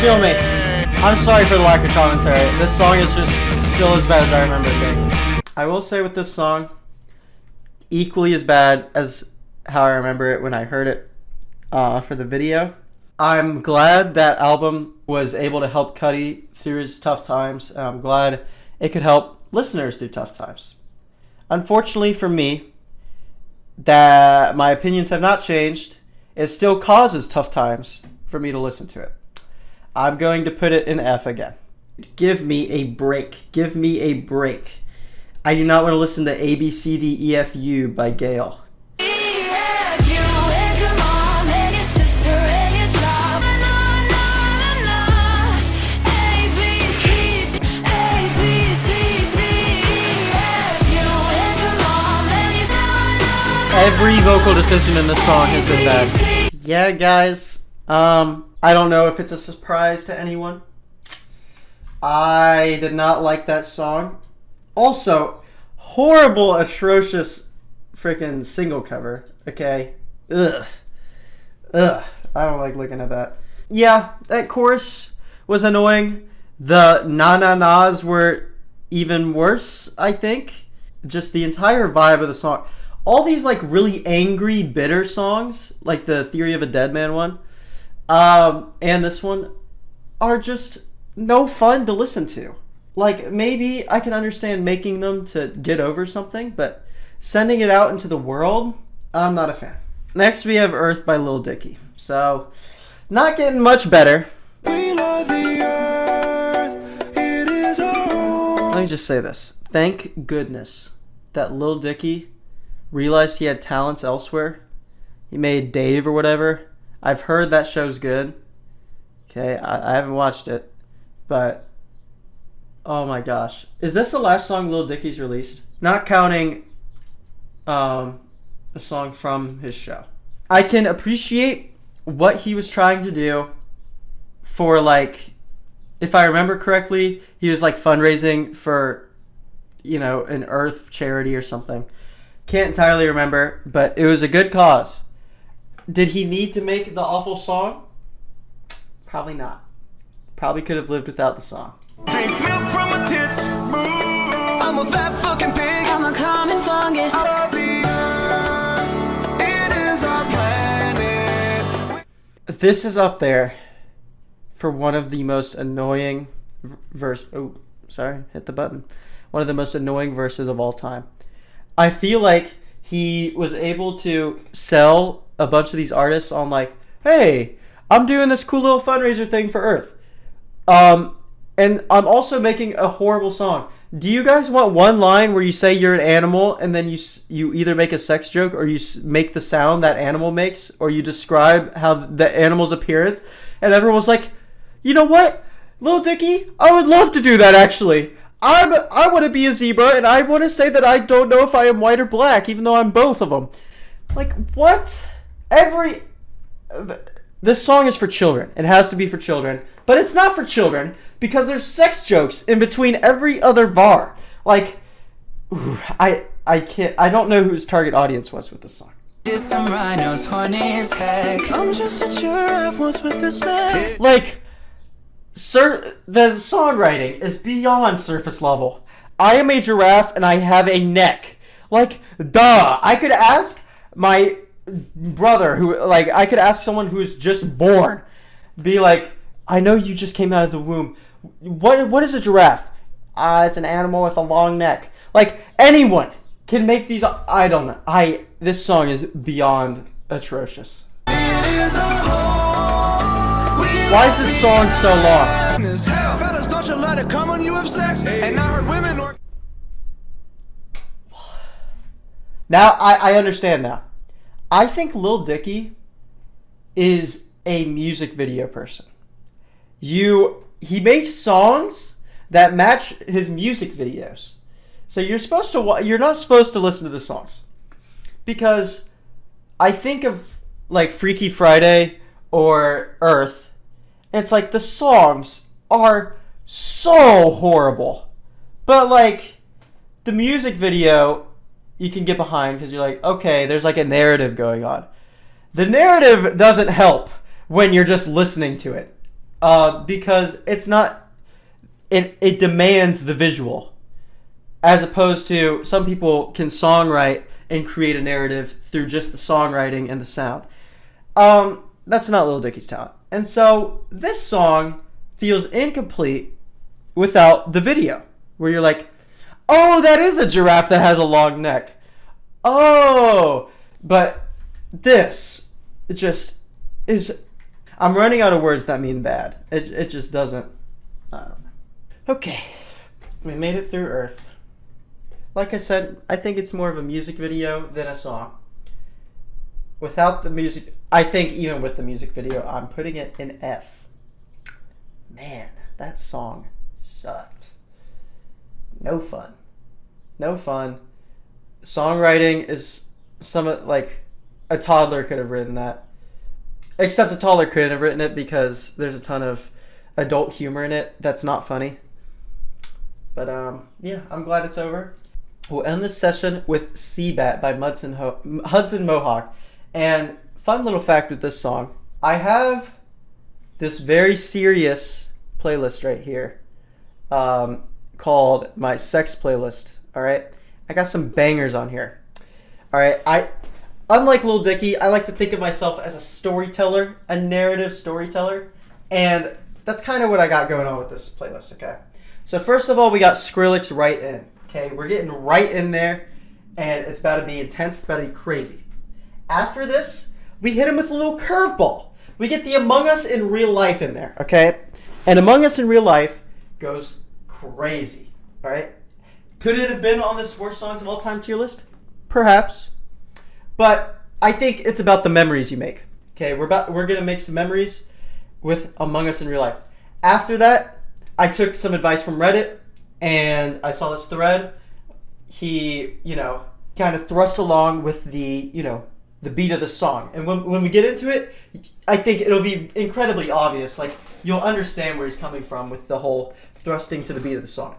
Kill me. I'm sorry for the lack of commentary. This song is just still as bad as I remember it being. I will say with this song, equally as bad as how I remember it when I heard it for the video. I'm glad that album was able to help Cudi through his tough times, and I'm glad it could help listeners through tough times. Unfortunately for me, that my opinions have not changed. It still causes tough times for me to listen to it. I'm going to put it in F again. Give me a break. Give me a break. I do not want to listen to A, B, C, D, E, F, U by Gayle. Every vocal decision in this song has been bad. Yeah, guys. I don't know if it's a surprise to anyone. I did not like that song. Also, horrible, atrocious freaking single cover. Okay. Ugh. I don't like looking at that. Yeah, that chorus was annoying. The na-na-nas were even worse, I think. Just the entire vibe of the song. All these like really angry, bitter songs, like the Theory of a Deadman one, and this one, are just no fun to listen to. Like, maybe I can understand making them to get over something, but sending it out into the world, I'm not a fan. Next we have Earth by Lil Dicky. So, not getting much better. We love the earth, it is our home. Let me just say this. Thank goodness that Lil Dicky realized he had talents elsewhere. He made Dave or whatever. I've heard that show's good. Okay, I haven't watched it, but oh my gosh. Is this the last song Lil Dicky's released? Not counting a song from his show. I can appreciate what he was trying to do for, like, if I remember correctly, he was like fundraising for, you know, an Earth charity or something. Can't entirely remember, but it was a good cause. Did he need to make the awful song? Probably not. Probably could have lived without the song. Drink milk from a tits. I'm a fat fucking pig. I'm a common fungus. It is our planet. This is up there for one of the most annoying hit the button. One of the most annoying verses of all time. I feel like he was able to sell a bunch of these artists on like, hey, I'm doing this cool little fundraiser thing for Earth. And I'm also making a horrible song. Do you guys want one line where you say you're an animal and then you either make a sex joke or you make the sound that animal makes, or you describe how the animal's appearance, and everyone's like, you know what, Lil Dicky, I would love to do that actually. I want to be a zebra and I want to say that I don't know if I am white or black, even though I'm both of them. Like, what? This song is for children. It has to be for children. But it's not for children because there's sex jokes in between every other bar. Like, I don't know whose target audience was with this song. Just some rhinos, horny as heck. I'm just a giraffe once with this neck. Like, sir, the songwriting is beyond surface level. I am a giraffe and I have a neck. Like, duh. I could ask my brother I could ask someone who is just born, be like, I know you just came out of the womb. What is a giraffe? It's an animal with a long neck. Like, anyone can make these. I don't know. This song is beyond atrocious. Why is this song so long? Fellas, don't you let it come on you have sex. And I heard women or Now, I understand now. I think Lil Dicky is a music video person. He makes songs that match his music videos. So you're not supposed to listen to the songs. Because I think of like Freaky Friday or Earth, and it's like the songs are so horrible. But like the music video you can get behind because you're like, okay, there's like a narrative going on. The narrative doesn't help when you're just listening to it because it's not, it demands the visual, as opposed to some people can songwrite and create a narrative through just the songwriting and the sound. That's not Lil Dicky's talent. And so this song feels incomplete without the video, where you're like, oh, that is a giraffe that has a long neck. Oh, but this, it just is. I'm running out of words that mean bad. It just doesn't. I don't know. Okay, we made it through Earth. Like I said, I think it's more of a music video than a song. Without the music, I think even with the music video, I'm putting it in F. Man, that song sucked. No fun. No fun. Songwriting is like a toddler could have written that. Except a toddler couldn't have written it because there's a ton of adult humor in it that's not funny. But yeah, I'm glad it's over. We'll end this session with Seabat by Hudson Mohawke. And fun little fact with this song, I have this very serious playlist right here called my sex playlist. All right, I got some bangers on here. All right, unlike Lil Dicky, I like to think of myself as a storyteller, a narrative storyteller, and that's kind of what I got going on with this playlist. Okay, so first of all, we got Skrillex right in. Okay, we're getting right in there, and it's about to be intense. It's about to be crazy. After this, we hit him with a little curveball. We get the Among Us in Real Life in there, okay? And Among Us in Real Life goes crazy, all right? Could it have been on this worst songs of all time tier list? Perhaps. But I think it's about the memories you make. Okay, we're gonna make some memories with Among Us in Real Life. After that, I took some advice from Reddit, and I saw this thread. He, kind of thrusts along with the beat of the song. And when we get into it, I think it'll be incredibly obvious. Like, you'll understand where he's coming from with the whole thrusting to the beat of the song.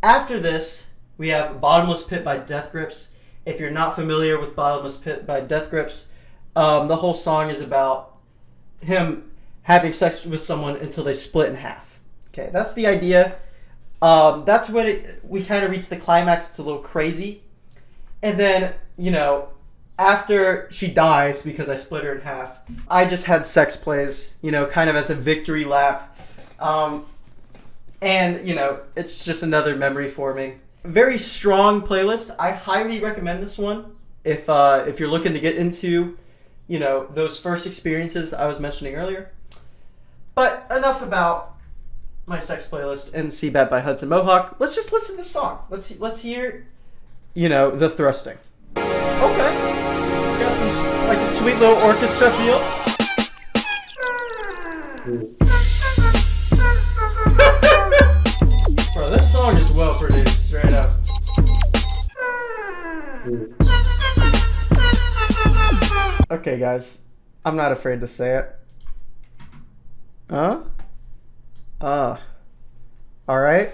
After this, we have Bottomless Pit by Death Grips. If you're not familiar with Bottomless Pit by Death Grips, the whole song is about him having sex with someone until they split in half. Okay, that's the idea. That's when we kind of reach the climax. It's a little crazy. And then, after she dies because I split her in half, I just had sex plays, kind of as a victory lap. And, it's just another memory forming. Very strong playlist. I highly recommend this one if you're looking to get into, those first experiences I was mentioning earlier. But enough about my sex playlist and CBAT by Hudson Mohawke. Let's just listen to this song. Let's hear, you know, the thrusting. Okay. Got some, like a sweet little orchestra feel. Bro, this song is well produced, straight up. Okay, guys. I'm not afraid to say it. Alright.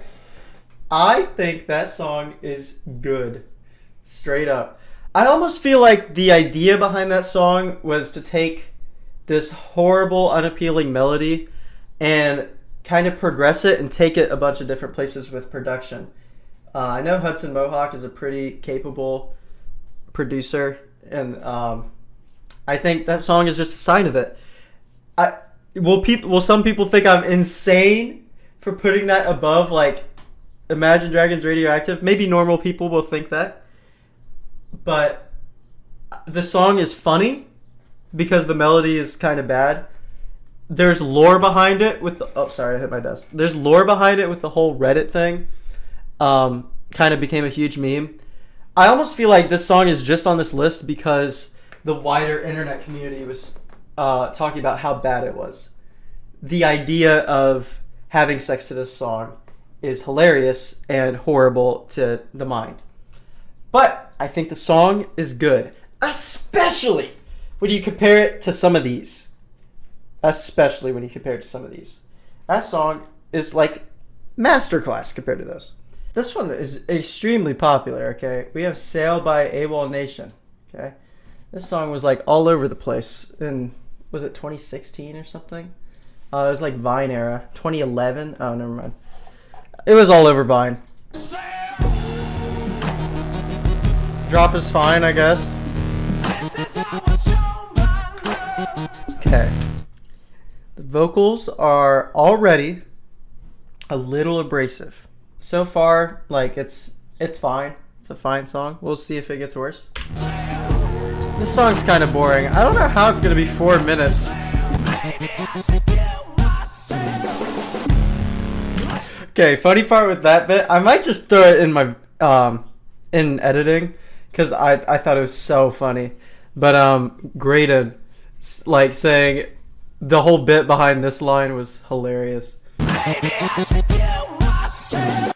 I think that song is good. Straight up. I almost feel like the idea behind that song was to take this horrible, unappealing melody and kind of progress it and take it a bunch of different places with production. I know Hudson Mohawke is a pretty capable producer, and I think that song is just a sign of it. Will some people think I'm insane for putting that above, like, Imagine Dragons Radioactive? Maybe normal people will think that. But the song is funny because the melody is kind of bad. There's lore behind it with the... Oh, sorry, I hit my desk. There's lore behind it with the whole Reddit thing. Kind of became a huge meme. I almost feel like this song is just on this list because the wider internet community was talking about how bad it was. The idea of having sex to this song is hilarious and horrible to the mind. But I think the song is good, especially when you compare it to some of these. That song is like masterclass compared to those. This one is extremely popular, okay? We have Sail by AWOL Nation, okay? This song was like all over the place in, was it 2016 or something? It was like Vine era. 2011? Oh, never mind. It was all over Vine. Drop is fine, I guess. Okay. The vocals are already a little abrasive. So far, like, it's fine. It's a fine song. We'll see if it gets worse. This song's kind of boring. I don't know how it's going to be 4 minutes. Okay, funny part with that bit, I might just throw it in my in editing because I thought it was so funny. But Graydon, like, saying the whole bit behind this line was hilarious.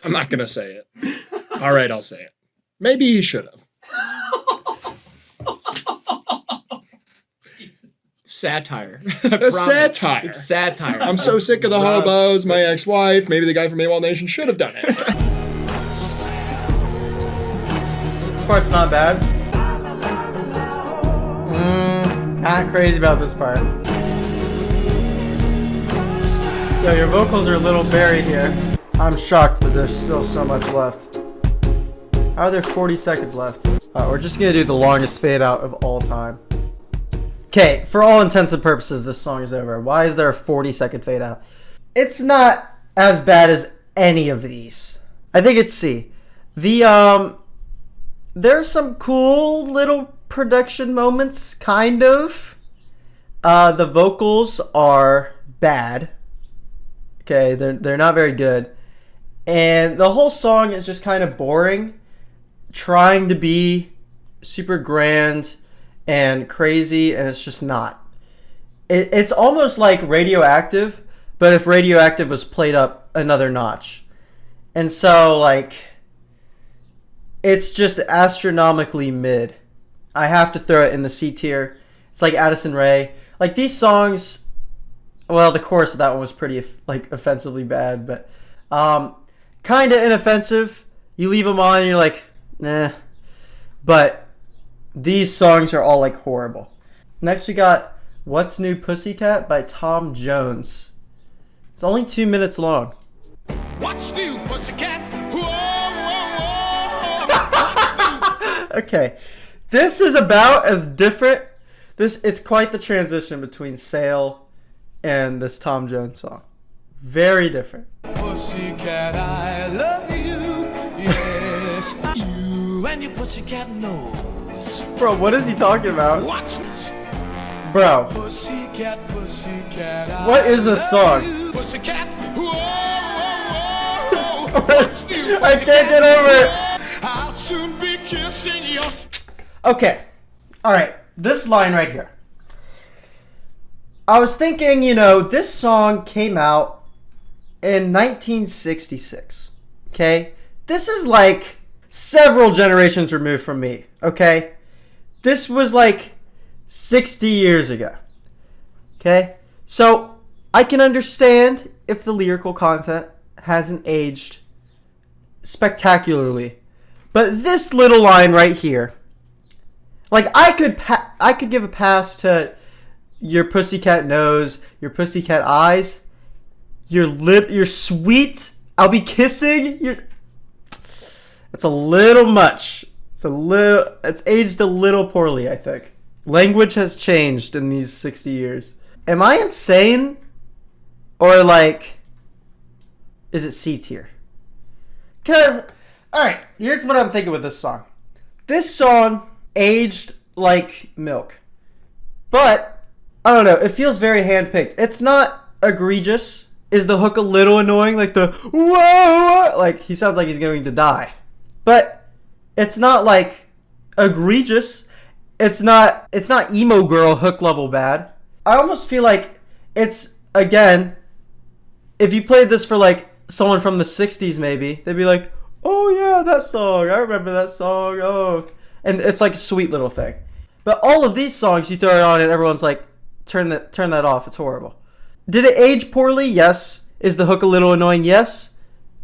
I'm not gonna say it. All right, I'll say it. Maybe he should have. Satire. Satire. It's satire. I'm so sick of the hobos, my ex-wife, maybe the guy from AWOL Nation should have done it. This part's not bad. Not crazy about this part. Yo, your vocals are a little buried here. I'm shocked that there's still so much left. How are there 40 seconds left? We're just gonna do the longest fade out of all time. Okay, for all intents and purposes, this song is over. Why is there a 40-second fade out? It's not as bad as any of these. I think it's C. There's some cool little production moments, kind of. The vocals are bad. Okay, they're not very good. And the whole song is just kind of boring, trying to be super grand and crazy, and it's just not. It's almost like Radioactive, but if Radioactive was played up another notch. And so, like, it's just astronomically mid. I have to throw it in the C tier. It's like Addison Rae. Like, these songs, well, the chorus of that one was pretty, like, offensively bad, but kind of inoffensive. You leave them on and you're like, nah. But these songs are all, like, horrible. Next we got What's New Pussycat by Tom Jones. It's only 2 minutes long. What's new, Pussycat? Okay. This is about as different. It's quite the transition between Sail and this Tom Jones song. Very different. Pussycat, I love you. Yes, you and your pussycat nose. Bro, what is he talking about? Watch this. Bro. Pussycat, pussycat, What is this song? Pussycat. I can't get over it. I'll soon be kissing your. Okay. Alright. This line right here. I was thinking, this song came out in 1966. Okay? This is like several generations removed from me. Okay? This was like 60 years ago. Okay? So, I can understand if the lyrical content hasn't aged spectacularly. But this little line right here, like I could give a pass to your pussycat nose, your pussycat eyes, your lip, your sweet, I'll be kissing your. It's a little much. It's aged a little poorly, I think. Language has changed in these 60 years. Am I insane? Or like, is it C tier? Because, alright, here's what I'm thinking with this song. This song aged like milk. But, I don't know, it feels very handpicked. It's not egregious. Is the hook a little annoying? Like the, whoa! Like, he sounds like he's going to die. But, it's not like egregious. It's not emo girl hook level bad. I almost feel like it's, again, if you played this for like someone from the 60s maybe, they'd be like, oh yeah, that song, I remember that song, oh. And it's like a sweet little thing. But all of these songs, you throw it on and everyone's like, turn that off, it's horrible. Did it age poorly? Yes. Is the hook a little annoying? Yes.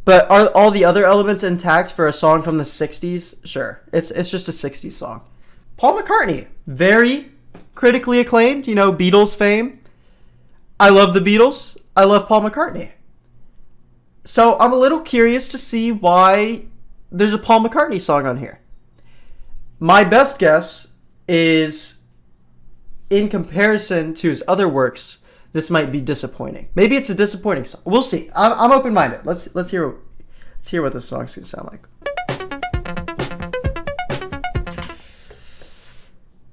But are all the other elements intact for a song from the 60s? Sure. It's just a 60s song. Paul McCartney, very critically acclaimed, Beatles fame. I love the Beatles. I love Paul McCartney. So I'm a little curious to see why there's a Paul McCartney song on here. My best guess is, in comparison to his other works, this might be disappointing. Maybe it's a disappointing song. We'll see. I'm open-minded. Let's hear what this song's gonna sound like.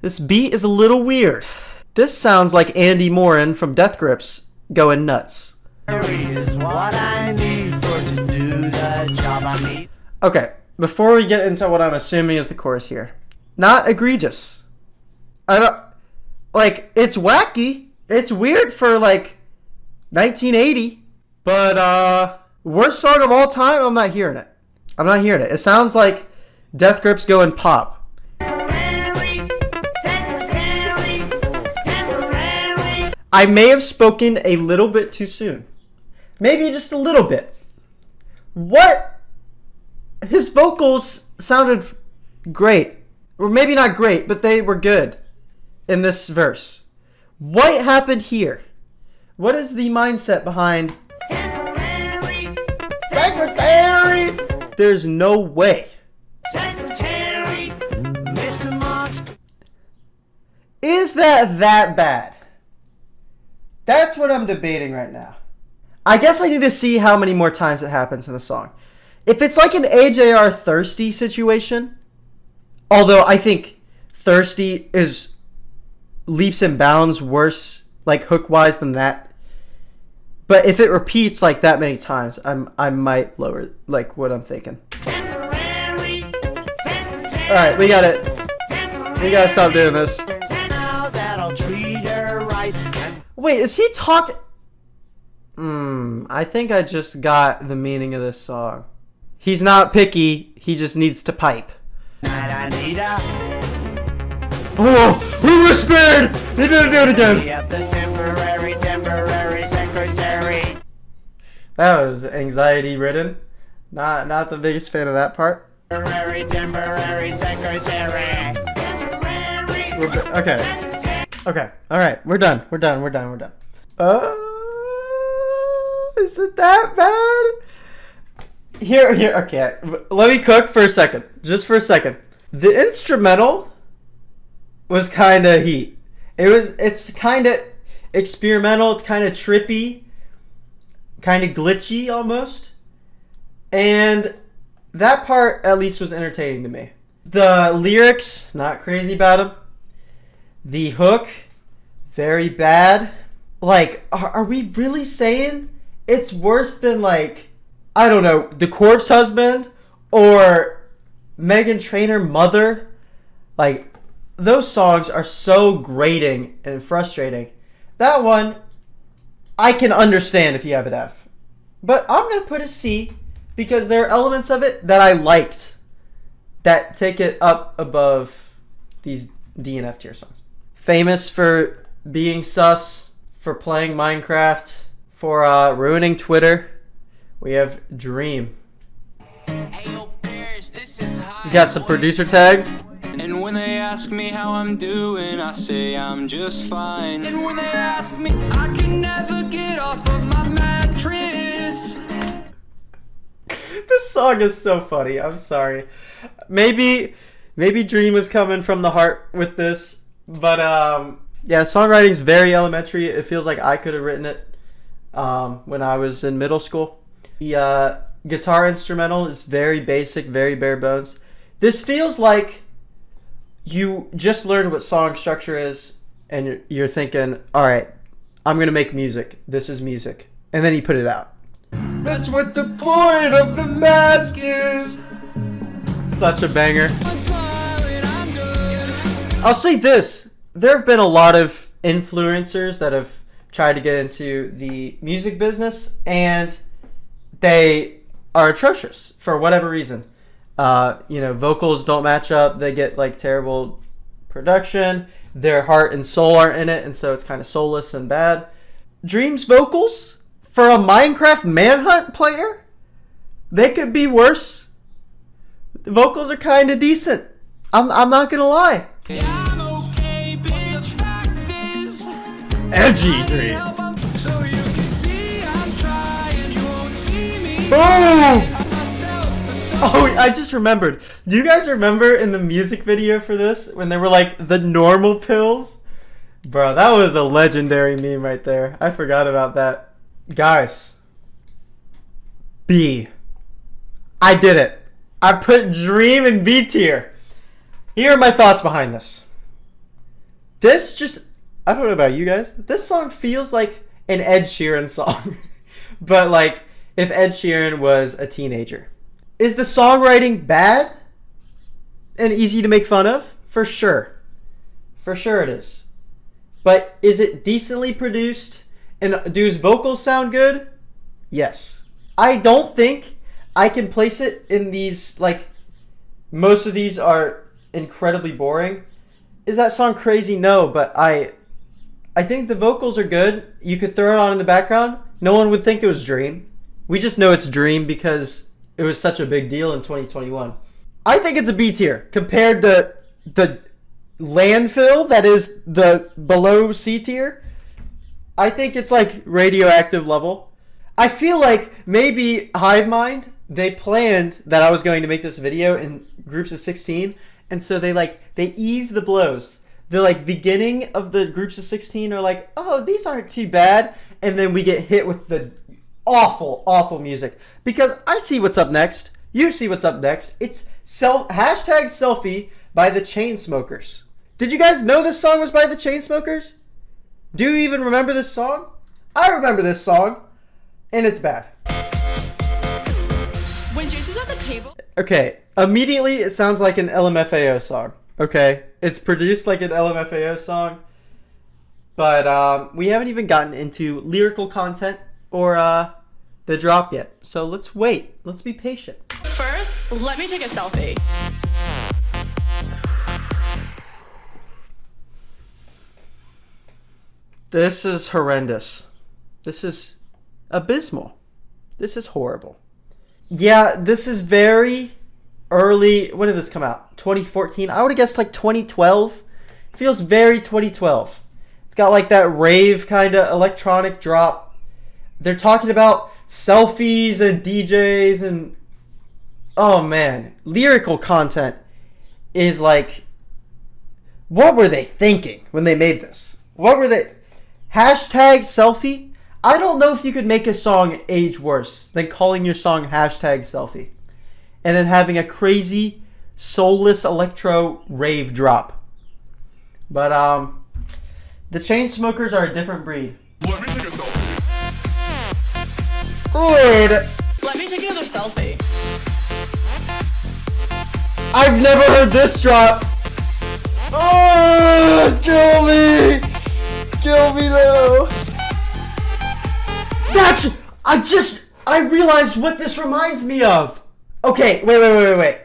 This beat is a little weird. This sounds like Andy Morin from Death Grips going nuts. Is what I need for to do the job I need. Okay, before we get into what I'm assuming is the chorus here. Not egregious. It's wacky. It's weird for, 1980. But, worst song of all time? I'm not hearing it. It sounds like Death Grips going pop. I may have spoken a little bit too soon. Maybe just a little bit. What? His vocals sounded great. Or maybe not great, but they were good in this verse. What happened here? What is the mindset behind Secretary? There's no way. Secretary, Mr. Marks. Is that bad? That's what I'm debating right now. I guess I need to see how many more times it happens in the song. If it's like an AJR Thirsty situation, although I think Thirsty is leaps and bounds worse, hook-wise than that. But if it repeats that many times, I might lower what I'm thinking. Alright, we got it. We gotta stop doing this. Wait, is he talking? I think I just got the meaning of this song. He's not picky, he just needs to pipe. Oh, we whispered! He didn't do it again! Temporary secretary. That was anxiety-ridden. Not the biggest fan of that part. Temporary secretary. Okay. Alright, we're done. Is it that bad? Here, okay. Let me cook for a second. Just for a second. The instrumental was kind of heat. It's kind of experimental. It's kind of trippy. Kind of glitchy almost. And that part at least was entertaining to me. The lyrics, not crazy about them. The hook, very bad. Are we really saying it's worse than I I don't know, The Corpse Husband or Meghan Trainor Mother. Like, those songs are so grating and frustrating. That one, I can understand if you have an F. But I'm going to put a C because there are elements of it that I liked that take it up above these D and F tier songs. Famous for being sus, for playing Minecraft, for ruining Twitter, we have Dream. You got some producer tags? And when they ask me how I'm doing, I say I'm just fine. And when they ask me, I can never get off of my mattress. This song is so funny. I'm sorry. Maybe Dream was coming from the heart with this, but yeah, songwriting's very elementary. It feels like I could have written it when I was in middle school. The guitar instrumental is very basic, very bare bones. This feels like you just learned what song structure is, and you're thinking, all right, I'm going to make music. This is music. And then you put it out. That's what the point of the mask is. Such a banger. I'll say this. There have been a lot of influencers that have tried to get into the music business, and they are atrocious for whatever reason. Vocals don't match up. They get like terrible production. Their heart and soul aren't in it, and so it's kind of soulless and bad. Dream's vocals for a Minecraft Manhunt player, they could be worse. The vocals are kind of decent. I'm not gonna lie. Edgy Dream. Boom! Oh, I just remembered. Do you guys remember in the music video for this when they were like the normal pills? Bro, that was a legendary meme right there. I forgot about that. Guys. B. I did it. I put Dream in B tier. Here are my thoughts behind this. This just, I don't know about you guys. This song feels like an Ed Sheeran song. But like if Ed Sheeran was a teenager. Is the songwriting bad and easy to make fun of? For sure. For sure it is. But is it decently produced and do his vocals sound good? Yes. I don't think I can place it in these, like, most of these are incredibly boring. Is that song crazy? No, but I think the vocals are good. You could throw it on in the background. No one would think it was Dream. We just know it's Dream because it was such a big deal in 2021. I think it's a B tier compared to the landfill that is the below C tier. I think it's like radioactive level. I feel like maybe Hivemind, they planned that I was going to make this video in groups of 16, and so they ease the blows. The like beginning of the groups of 16 are like, oh, these aren't too bad, and then we get hit with the awful music. Because I see what's up next. You see what's up next. It's hashtag Selfie by the Chainsmokers. Did you guys know this song was by the Chainsmokers? Do you even remember this song? I remember this song, and it's bad. When Jason's at the table. Okay, immediately it sounds like an LMFAO song. Okay, it's produced like an LMFAO song, but we haven't even gotten into lyrical content or the drop yet. So let's wait. Let's be patient. First, let me take a selfie. This is horrendous. This is abysmal. This is horrible. Yeah, this is very early. When did this come out? 2014? I would have guessed like 2012. It feels very 2012. It's got like that rave kind of electronic drop. They're talking about selfies and DJs and oh man, lyrical content is like, what were they thinking when they made this? What were they? Hashtag selfie? I don't know if you could make a song age worse than calling your song hashtag selfie and then having a crazy soulless electro rave drop. But the Chainsmokers are a different breed. Let me take a selfie. Good. Let me take another selfie. I've never heard this drop. Oh, kill me. Kill me though. I realized what this reminds me of. Okay, wait.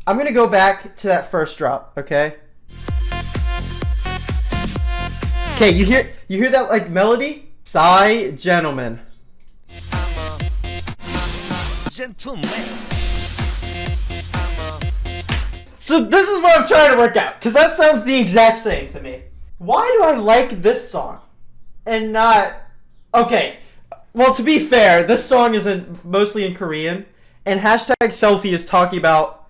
I'm gonna go back to that first drop, okay? Okay, you hear that like melody? Sigh, gentleman. So this is what I'm trying to work out, because that sounds the exact same to me. Why do I like this song and not... Okay, well, to be fair, this song is mostly in Korean, and hashtag selfie is talking about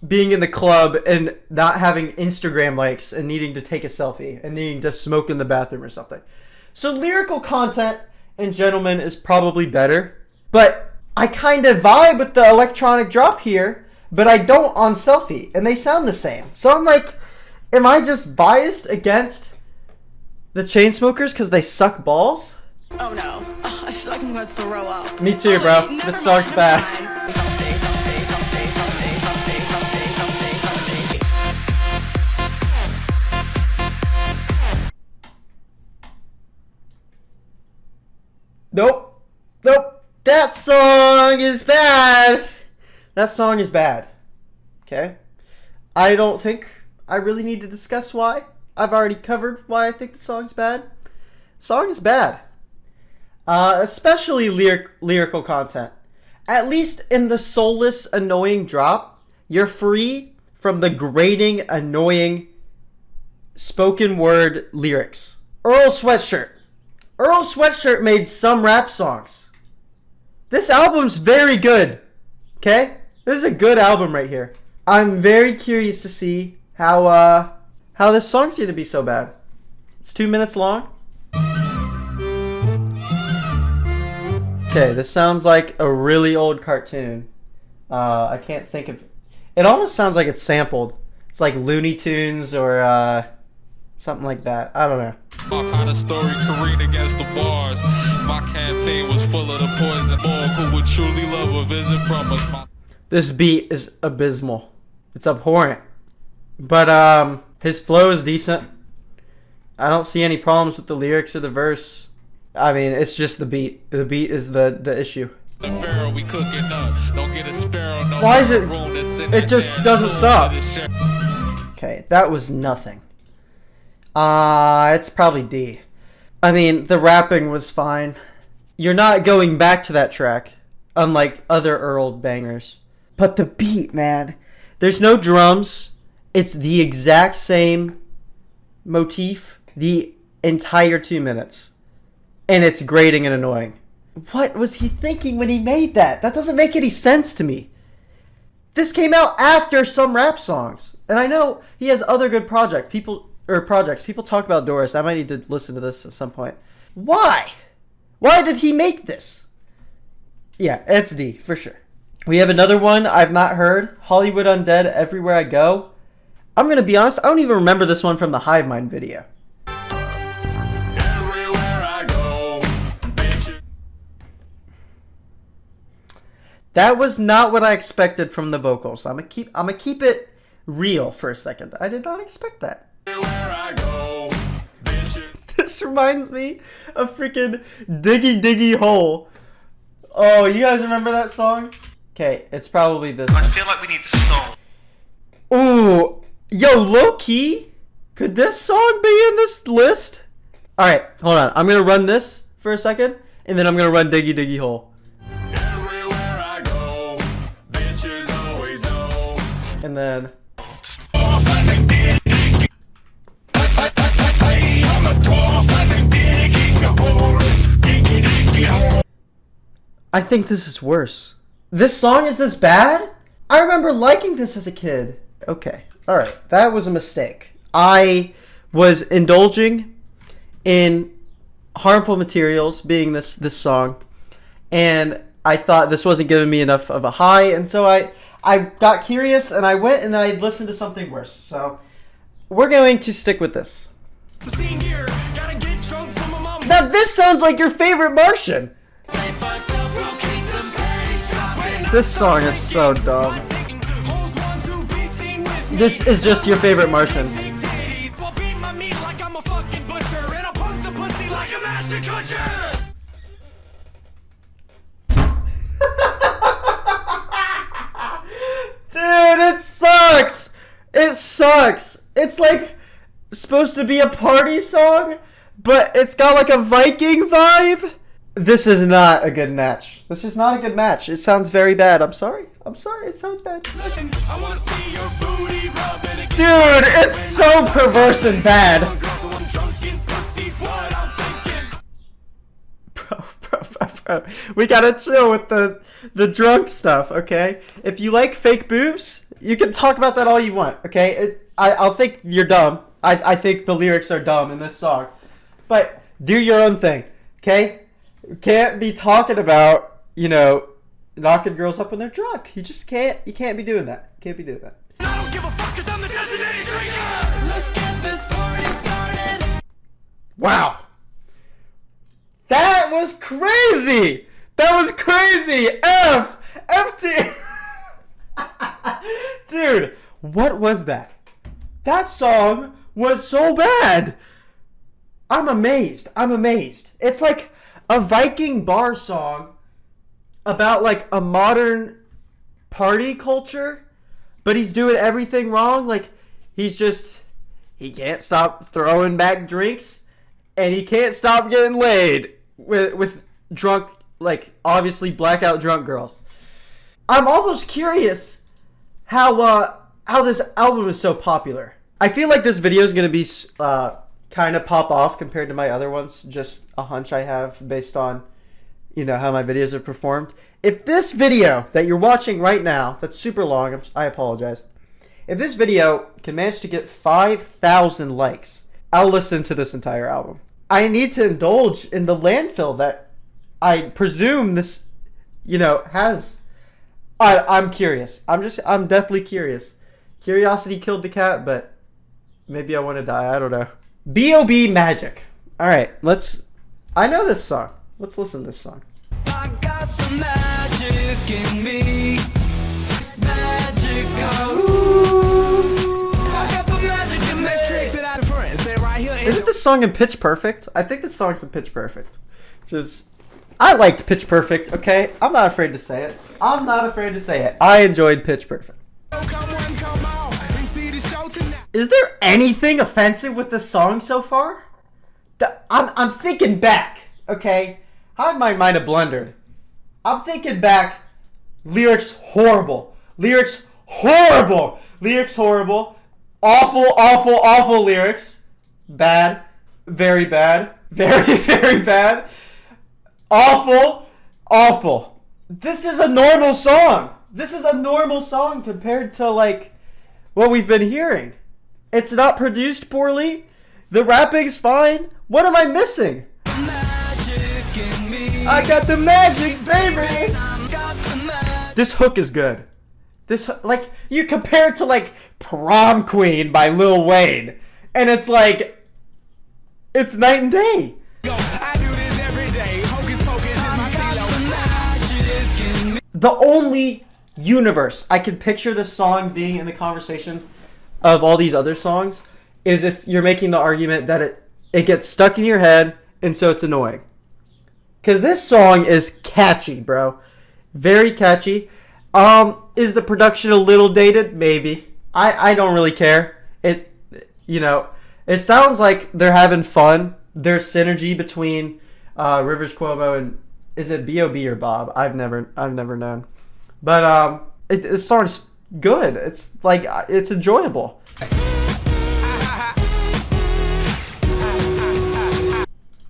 being in the club and not having Instagram likes and needing to take a selfie and needing to smoke in the bathroom or something. So lyrical content in Gentleman is probably better, but I kind of vibe with the electronic drop here, but I don't on Selfie, and they sound the same. So I'm like, am I just biased against the Chainsmokers because they suck balls? Oh no. Oh, I feel like I'm gonna throw up. Me too, bro. This song's bad. Nope. That song is bad. That song is bad. Okay? I don't think I really need to discuss why. I've already covered why I think the song's bad. Song is bad. Especially lyrical content. At least in the soulless, annoying drop, you're free from the grating, annoying spoken word lyrics. Earl Sweatshirt. Earl Sweatshirt made some rap songs. This album's very good. Okay? This is a good album right here. I'm very curious to see how this song's going to be so bad. It's 2 minutes long. Okay, this sounds like a really old cartoon. I can't think of... It almost sounds like it's sampled. It's like Looney Tunes or something like that. I don't know. I had a story careened against the bars. My canteen was full of the poison ball who would truly love a visit from us. This beat is abysmal. It's abhorrent. But his flow is decent. I don't see any problems with the lyrics or the verse. I mean, it's just the beat. The beat is the issue. Why is it? It just doesn't stop. Okay, that was nothing. It's probably D. I mean, the rapping was fine. You're not going back to that track, unlike other Earl bangers. But the beat, man. There's no drums. It's the exact same motif the entire 2 minutes. And it's grating and annoying. What was he thinking when he made that? That doesn't make any sense to me. This came out after some rap songs. And I know he has other good projects. People talk about Doris. I might need to listen to this at some point. Why? Why did he make this? Yeah, it's D, for sure. We have another one I've not heard. Hollywood Undead, Everywhere I Go. I'm going to be honest, I don't even remember this one from the Hivemind video. That was not what I expected from the vocals. I'm gonna keep it real for a second. I did not expect that. This reminds me of freaking Diggy Diggy Hole. Oh, you guys remember that song? Okay, it's probably this one. I feel like we need this song. Ooh, yo, low key, could this song be in this list? All right, hold on. I'm gonna run this for a second, and then I'm gonna run Diggy Diggy Hole. And then I think this is worse. This song is this bad? I remember liking this as a kid. Okay. Alright. That was a mistake. I was indulging in harmful materials, being this song, and I thought this wasn't giving me enough of a high, and so I got curious and I went and I listened to something worse. So we're going to stick with this. Now this sounds like your favorite Martian. This song is so dumb. This is just your favorite Martian. Dude, it sucks! It sucks! It's like supposed to be a party song, but it's got like a Viking vibe. This is not a good match. This is not a good match. It sounds very bad. I'm sorry. I'm sorry. It sounds bad. Listen, I wanna see your booty rubbing again. Dude, it's so perverse and bad. Bro. We gotta chill with the drunk stuff, okay? If you like fake boobs, you can talk about that all you want, okay? I'll think you're dumb. I think the lyrics are dumb in this song. But do your own thing, okay? You can't be talking about, you know, knocking girls up when they're drunk. You just can't. You can't be doing that. Can't be doing that. I don't give a fuck 'cause I'm the designated drinker. Let's get this party started. Wow. That was crazy. That was crazy. FT. Dude, what was that? That song was so bad. I'm amazed. I'm amazed. It's like a Viking bar song about like a modern party culture, but he's doing everything wrong. Like he can't stop throwing back drinks, and he can't stop getting laid with drunk, like obviously blackout drunk girls. I'm almost curious how this album is so popular. I feel like this video is gonna be kind of pop off compared to my other ones. Just a hunch I have based on, you know, how my videos have performed. If this video that you're watching right now, that's super long, I apologize. If this video can manage to get 5,000 likes, I'll listen to this entire album. I need to indulge in the landfill that I presume this, you know, has. I'm curious. I'm deathly curious. Curiosity killed the cat, but maybe I want to die. I don't know. B.O.B. Magic. Alright, I know this song. Let's listen to this song. I got the magic in me. Magic, oh. I got the magic in me. Isn't this song in Pitch Perfect? I think this song's in Pitch Perfect. I liked Pitch Perfect, okay? I'm not afraid to say it. I'm not afraid to say it. I enjoyed Pitch Perfect. Is there anything offensive with this song so far? I'm thinking back, okay? How my mind have blundered. I'm thinking back. Lyrics horrible. Lyrics horrible. Lyrics horrible. Awful, awful, awful lyrics. Bad. Very bad. Very, very bad. Awful. Awful. This is a normal song. This is a normal song compared to, like, what we've been hearing. It's not produced poorly. The rapping's fine. What am I missing? I got the magic, baby. This hook is good. Like, you compare it to, like, Prom Queen by Lil Wayne, and it's like, it's night and day. The only universe I could picture this song being in the conversation of all these other songs is if you're making the argument that it gets stuck in your head and so it's annoying. Because this song is catchy, bro. Very catchy. Is the production a little dated? Maybe. I don't really care. It sounds like they're having fun. There's synergy between Rivers Cuomo and, is it B.O.B. or Bob? I've never known. But this song's good. It's like, it's enjoyable.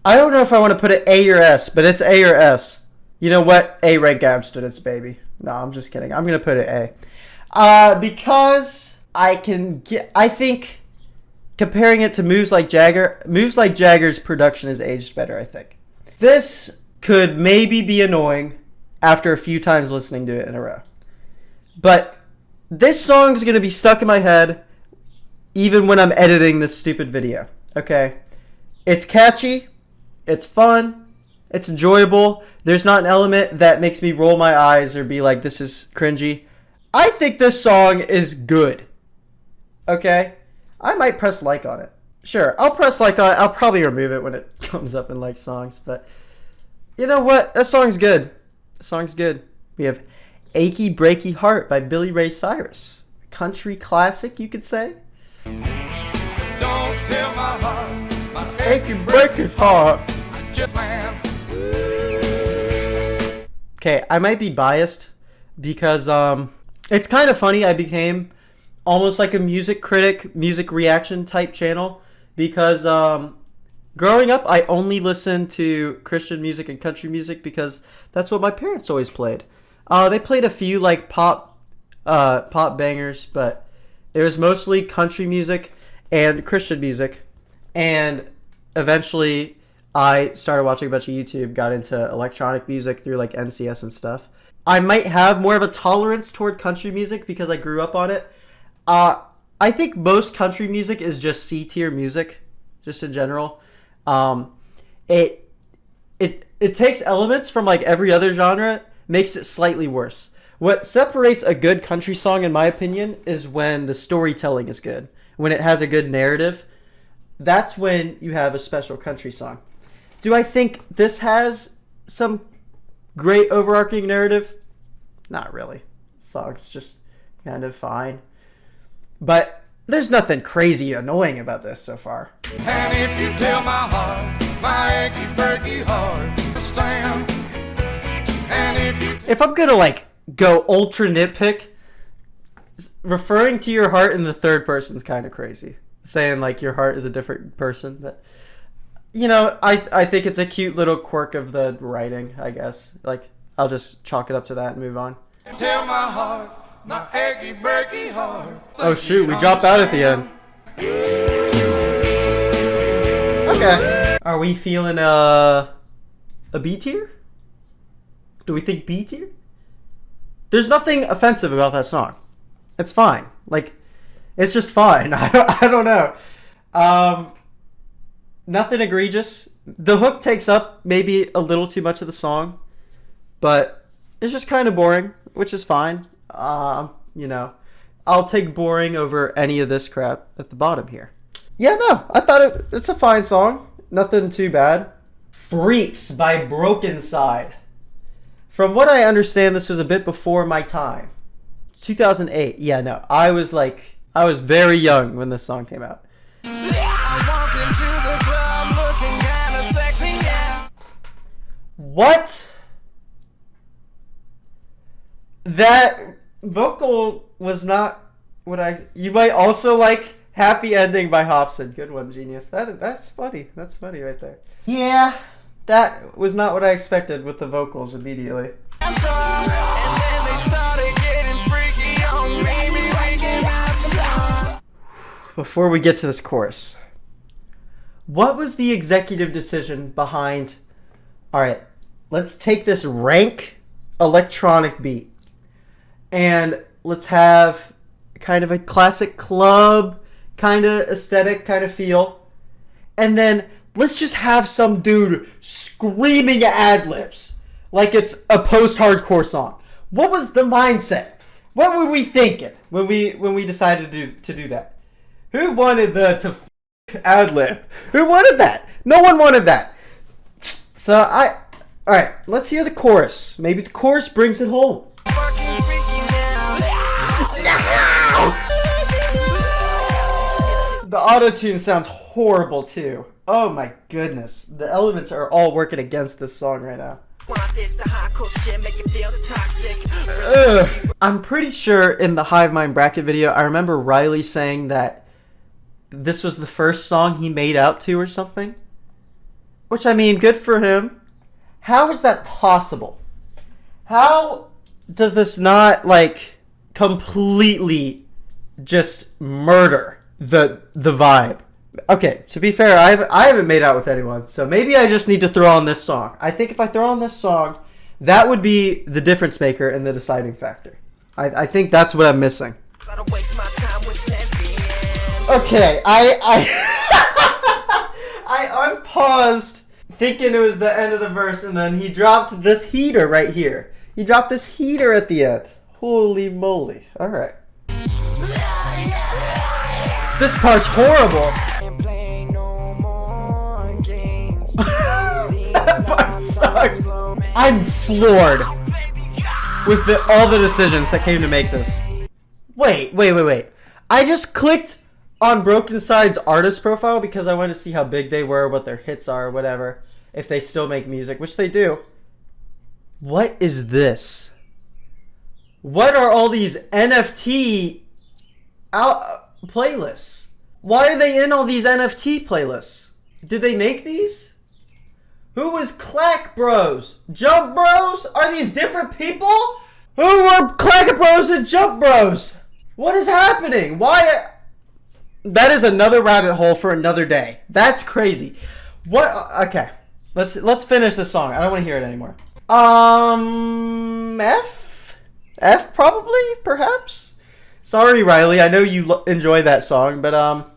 I don't know if I want to put it A or S, but it's A or S. You know what? A rank Gab students, baby. No, I'm just kidding. I'm gonna put it A. Because I think comparing it to Moves Like Jagger's production is aged better, I think. This could maybe be annoying after a few times listening to it in a row. But this song's going to be stuck in my head even when I'm editing this stupid video. Okay? It's catchy. It's fun. It's enjoyable. There's not an element that makes me roll my eyes or be like, this is cringy. I think this song is good. Okay? I might press like on it. Sure, I'll press like on it. I'll probably remove it when it comes up in like songs. But you know what? That song's good. The song's good. We have Achy Breaky Heart by Billy Ray Cyrus. Country classic, you could say. Don't tell my heart, my Achy Breaky Heart. just man. Okay, I might be biased because it's kind of funny. I became almost like a music critic, music reaction type channel because growing up, I only listened to Christian music and country music because that's what my parents always played. They played a few like pop bangers, but it was mostly country music and Christian music. And eventually I started watching a bunch of YouTube, got into electronic music through like NCS and stuff. I might have more of a tolerance toward country music because I grew up on it. I think most country music is just C tier music, just in general. It takes elements from like every other genre, makes it slightly worse. What separates a good country song, in my opinion, is when the storytelling is good. When it has a good narrative, that's when you have a special country song. Do I think this has some great overarching narrative? Not really. Song's just kind of fine. But there's nothing crazy annoying about this so far. And if you tell my heart, my achy breaky heart, stand. And if I'm gonna like go ultra nitpick, referring to your heart in the third person is kind of crazy. Saying like your heart is a different person, but you know, I think it's a cute little quirk of the writing, I guess. Like, I'll just chalk it up to that and move on. tell my heart, my achy breaky heart. Oh shoot, we dropped out at the end. Okay. Are we feeling a B tier? Do we think B tier? There's nothing offensive about that song. It's fine. Like, it's just fine. I don't know. Nothing egregious. The hook takes up maybe a little too much of the song, but it's just kind of boring, which is fine. You know, I'll take boring over any of this crap at the bottom here. Yeah, no, I thought it's a fine song. Nothing too bad. Freaks by BrokenCYDE. From what I understand, this was a bit before my time. 2008. Yeah, no, I was very young when this song came out. What? That vocal was not what you might also like Happy Ending by Hobson. Good one, genius. That's funny. That's funny right there. Yeah, that was not what I expected with the vocals immediately. Before we get to this chorus, what was the executive decision behind, all right, let's take this rank electronic beat and let's have kind of a classic club kind of aesthetic, kind of feel, and then let's just have some dude screaming ad-libs like it's a post-hardcore song. What was the mindset? What were we thinking when we decided to do that? Who wanted the ad-lib? Who wanted that? No one wanted that. So alright, let's hear the chorus. Maybe the chorus brings it home. The auto-tune sounds horrible too. Oh my goodness. The elements are all working against this song right now. Ugh. I'm pretty sure in the Hivemind bracket video, I remember Riley saying that this was the first song he made out to or something. Which, I mean, good for him. How is that possible? How does this not, like, completely just murder the vibe? Okay, to be fair, I haven't made out with anyone, so maybe I just need to throw on this song. I think if I throw on this song, that would be the difference maker and the deciding factor. I think that's what I'm missing. Okay, I unpaused thinking it was the end of the verse, and then he dropped this heater right here. He dropped this heater at the end. Holy moly. Alright. This part's horrible. That part sucks. I'm floored with all the decisions that came to make this. Wait. I just clicked on BrokenCYDE's artist profile because I wanted to see how big they were, what their hits are, whatever. If they still make music, which they do. What is this? What are all these NFT playlists? Why are they in all these NFT playlists? Did they make these? Who was Clack Bros? Jump Bros? Are these different people? Who were Clack Bros and Jump Bros? What is happening? Why? That is another rabbit hole for another day. That's crazy. What? Okay, let's finish this song. I don't want to hear it anymore. F probably, perhaps. Sorry, Riley. I know you enjoy that song, but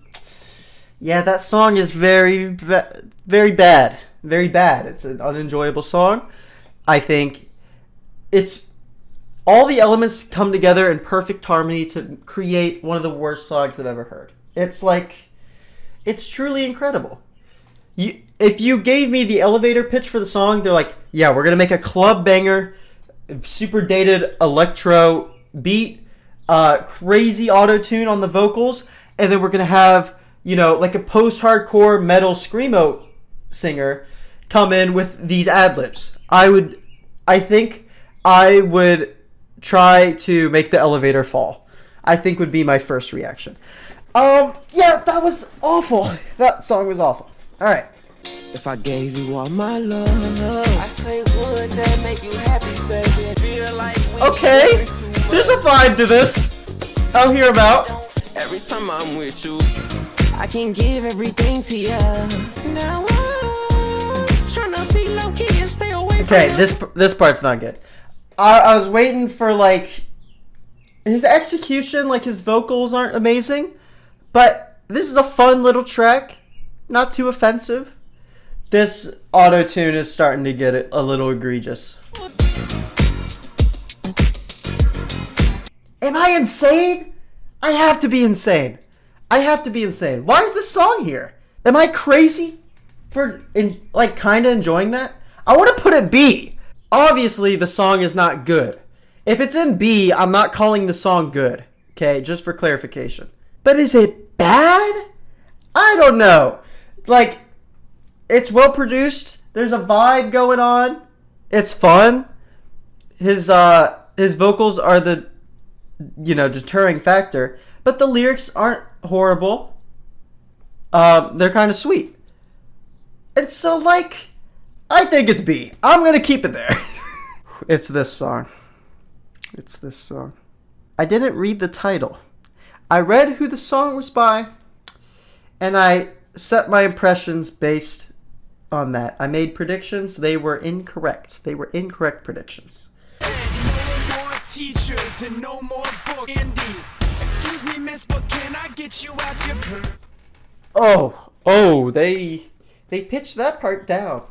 yeah, that song is very bad. Very bad. It's an unenjoyable song. I think it's all the elements come together in perfect harmony to create one of the worst songs I've ever heard. It's truly incredible. If you gave me the elevator pitch for the song, they're like, yeah, we're gonna make a club banger, super dated electro beat, crazy auto-tune on the vocals, and then we're gonna have, like a post-hardcore metal screamo singer come in with these ad-libs. I think I would try to make the elevator fall. I think would be my first reaction. Yeah, that was awful. That song was awful. Alright. If I gave you all my love, I say would that make you happy, baby? Feel like okay, there's a vibe to this. I'll hear about. Every time I'm with you, I can give everything to you. Now I'm tryna be low key and stay away from okay, this part's not good. I was waiting for his execution, his vocals aren't amazing, but this is a fun little track, not too offensive. This auto-tune is starting to get a little egregious. Am I insane? I have to be insane. Why is this song here? Am I crazy for kind of enjoying that? I want to put it B. Obviously, the song is not good. If it's in B, I'm not calling the song good. Okay, just for clarification. But is it bad? I don't know. It's well produced. There's a vibe going on. It's fun. His vocals are the deterring factor, but the lyrics aren't horrible. They're kind of sweet. And so I think it's B. I'm going to keep it there. It's this song. I didn't read the title. I read who the song was by, and I set my impressions based on that. I made predictions. They were incorrect. They were incorrect predictions. No more teachers and no more book Andy. Excuse me, miss, but can I get you out your Oh, they pitched that part down.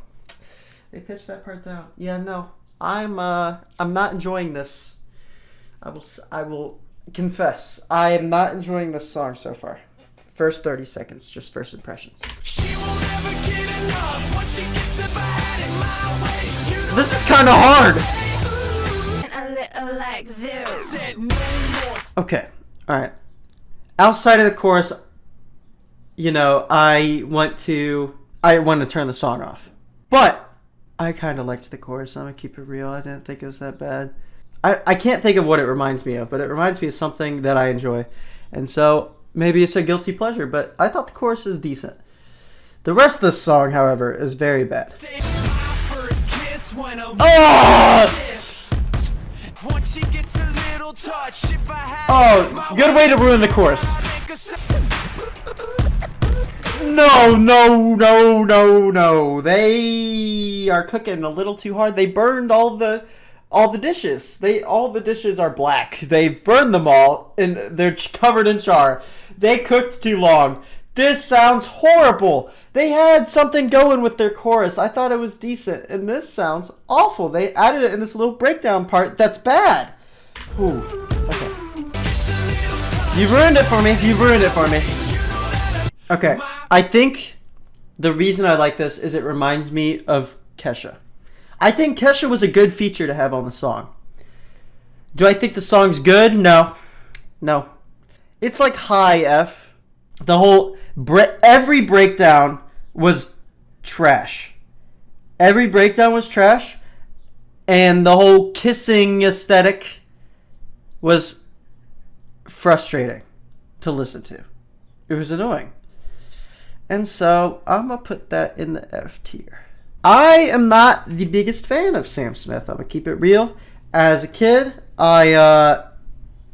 Yeah, no. I'm not enjoying this. I will confess. I am not enjoying this song so far. First 30 seconds, just first impressions. This is kind of hard. Okay, alright. Outside of the chorus, I want to turn the song off. But I kind of liked the chorus. I'm going to keep it real. I didn't think it was that bad. I can't think of what it reminds me of, but it reminds me of something that I enjoy. And so maybe it's a guilty pleasure, but I thought the chorus is decent. The rest of the song, however, is very bad. Oh, good way to ruin the chorus. No. They are cooking a little too hard. They burned all the dishes. All the dishes are black. They've burned them all, and they're covered in char. They cooked too long. This sounds horrible. They had something going with their chorus. I thought it was decent. And this sounds awful. They added it in this little breakdown part that's bad. Ooh. Okay. You ruined it for me. You ruined it for me. Okay. I think the reason I like this is it reminds me of Kesha. I think Kesha was a good feature to have on the song. Do I think the song's good? No. No. It's like high F. The whole... every breakdown was trash. Every breakdown was trash. And the whole kissing aesthetic was frustrating to listen to. It was annoying. And so I'm going to put that in the F tier. I am not the biggest fan of Sam Smith. I'm going to keep it real. As a kid, I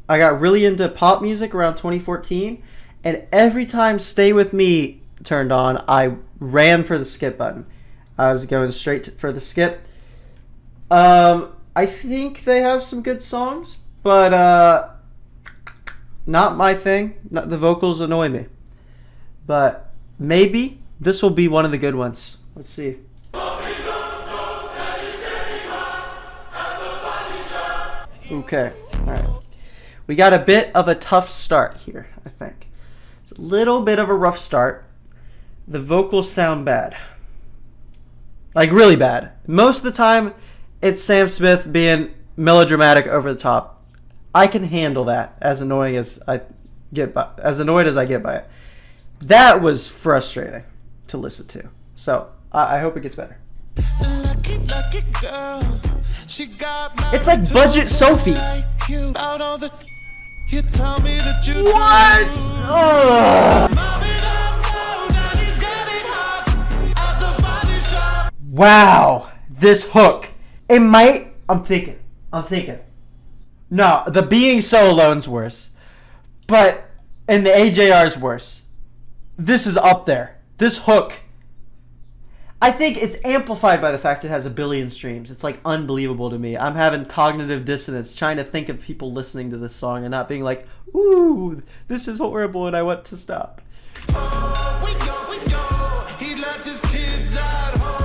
got really into pop music around 2014. And every time Stay With Me turned on, I ran for the skip button. I was going straight for the skip. I think they have some good songs, but not my thing. The vocals annoy me. But maybe this will be one of the good ones. Let's see. Okay, alright. We got a bit of a tough start here, I think. It's a little bit of a rough start. The vocals sound bad. Like, really bad. Most of the time, it's Sam Smith being melodramatic over the top. I can handle that, as annoying as I get by, as annoyed as I get by it. That was frustrating to listen to. So, I hope it gets better. It's like Budget Sophie. What? Wow, this hook. It might. I'm thinking. No, the Being So Alone's worse, and the AJR's worse. This is up there. This hook. I think it's amplified by the fact it has 1 billion streams. It's like unbelievable to me. I'm having cognitive dissonance trying to think of people listening to this song and not being like, ooh, this is horrible and I want to stop.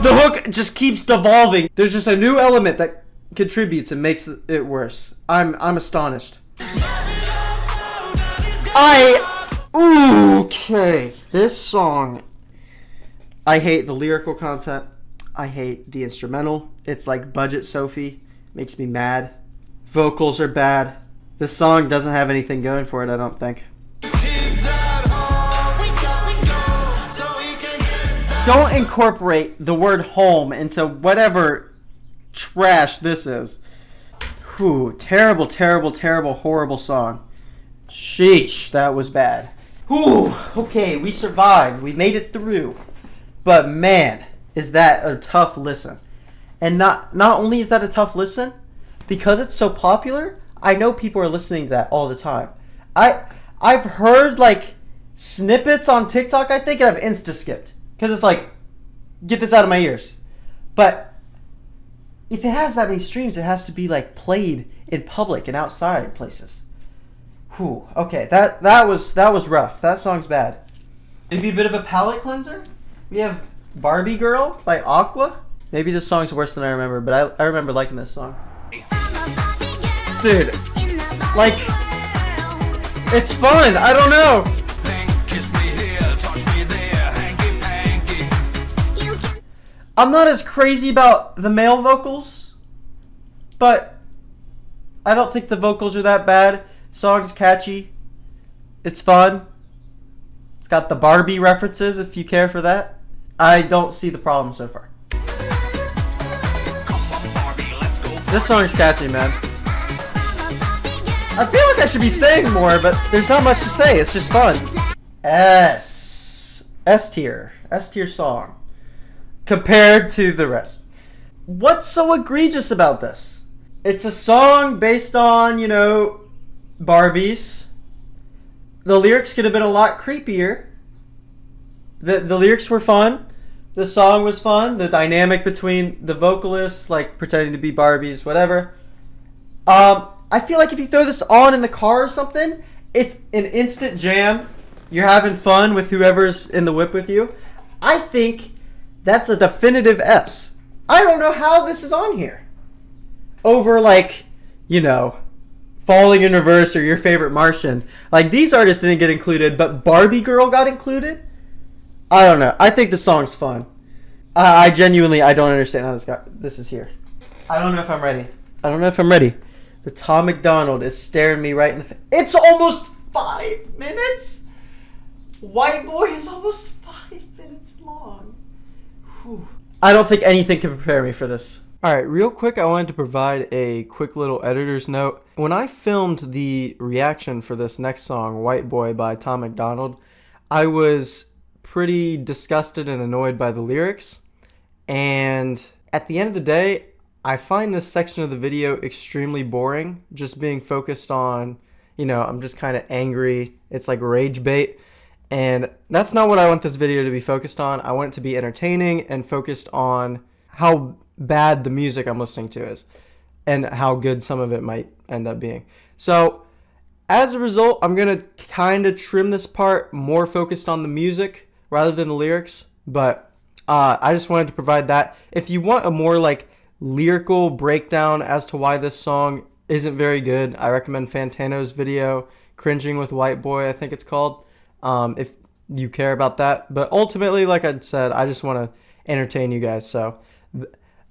The hook just keeps devolving. There's just a new element that contributes and makes it worse. I'm astonished. Okay. This song... I hate the lyrical content. I hate the instrumental. It's like Budget Sophie. Makes me mad. Vocals are bad. This song doesn't have anything going for it, I don't think. Don't incorporate the word home into whatever trash this is. Whew, terrible, terrible, terrible, horrible song. Sheesh, that was bad. Whew, okay, we survived. We made it through. But man, is that a tough listen. And not only is that a tough listen, because it's so popular, I know people are listening to that all the time. I've heard like snippets on TikTok, I think, and I've insta-skipped. Because it's like, get this out of my ears. But if it has that many streams, it has to be like played in public and outside places. Whew, okay, that was rough. That song's bad. Maybe a bit of a palate cleanser? We have Barbie Girl by Aqua. Maybe this song's worse than I remember, but I remember liking this song. Dude, like, it's fun. I don't know. I'm not as crazy about the male vocals, but I don't think the vocals are that bad. Song's catchy. It's fun. It's got the Barbie references if you care for that. I don't see the problem so far. This song's catchy, man. I feel like I should be saying more, but there's not much to say. It's just fun. S tier. S tier song. Compared to the rest. What's so egregious about this? It's a song based on, Barbies. The lyrics could have been a lot creepier. The lyrics were fun. The song was fun. The dynamic between the vocalists, like pretending to be Barbies, whatever. I feel like if you throw this on in the car or something, it's an instant jam. you're having fun with whoever's in the whip with you, I think that's a definitive S. I don't know how this is on here. Over, like, you know, Falling in Reverse or Your Favorite Martian. Like, these artists didn't get included, but Barbie Girl got included? I don't know. I think the song's fun. I genuinely, I don't understand how this is here. I don't know if I'm ready. The Tom McDonald is staring me right in the face. It's almost 5 minutes? White Boy is almost 5 minutes long. Whew. I don't think anything can prepare me for this. Alright, real quick, I wanted to provide a quick little editor's note. When I filmed the reaction for this next song, White Boy by Tom McDonald, I was pretty disgusted and annoyed by the lyrics. And at the end of the day, I find this section of the video extremely boring, just being focused on, you know, I'm just kind of angry. It's like rage bait. And that's not what I want this video to be focused on. I want it to be entertaining and focused on how bad the music I'm listening to is and how good some of it might end up being. So as a result, I'm going to kind of trim this part more focused on the music rather than the lyrics. But I just wanted to provide that. If you want a more like lyrical breakdown as to why this song isn't very good, I recommend Fantano's video, Cringing with White Boy, I think it's called, if you care about that. But ultimately, like I said, I just want to entertain you guys. So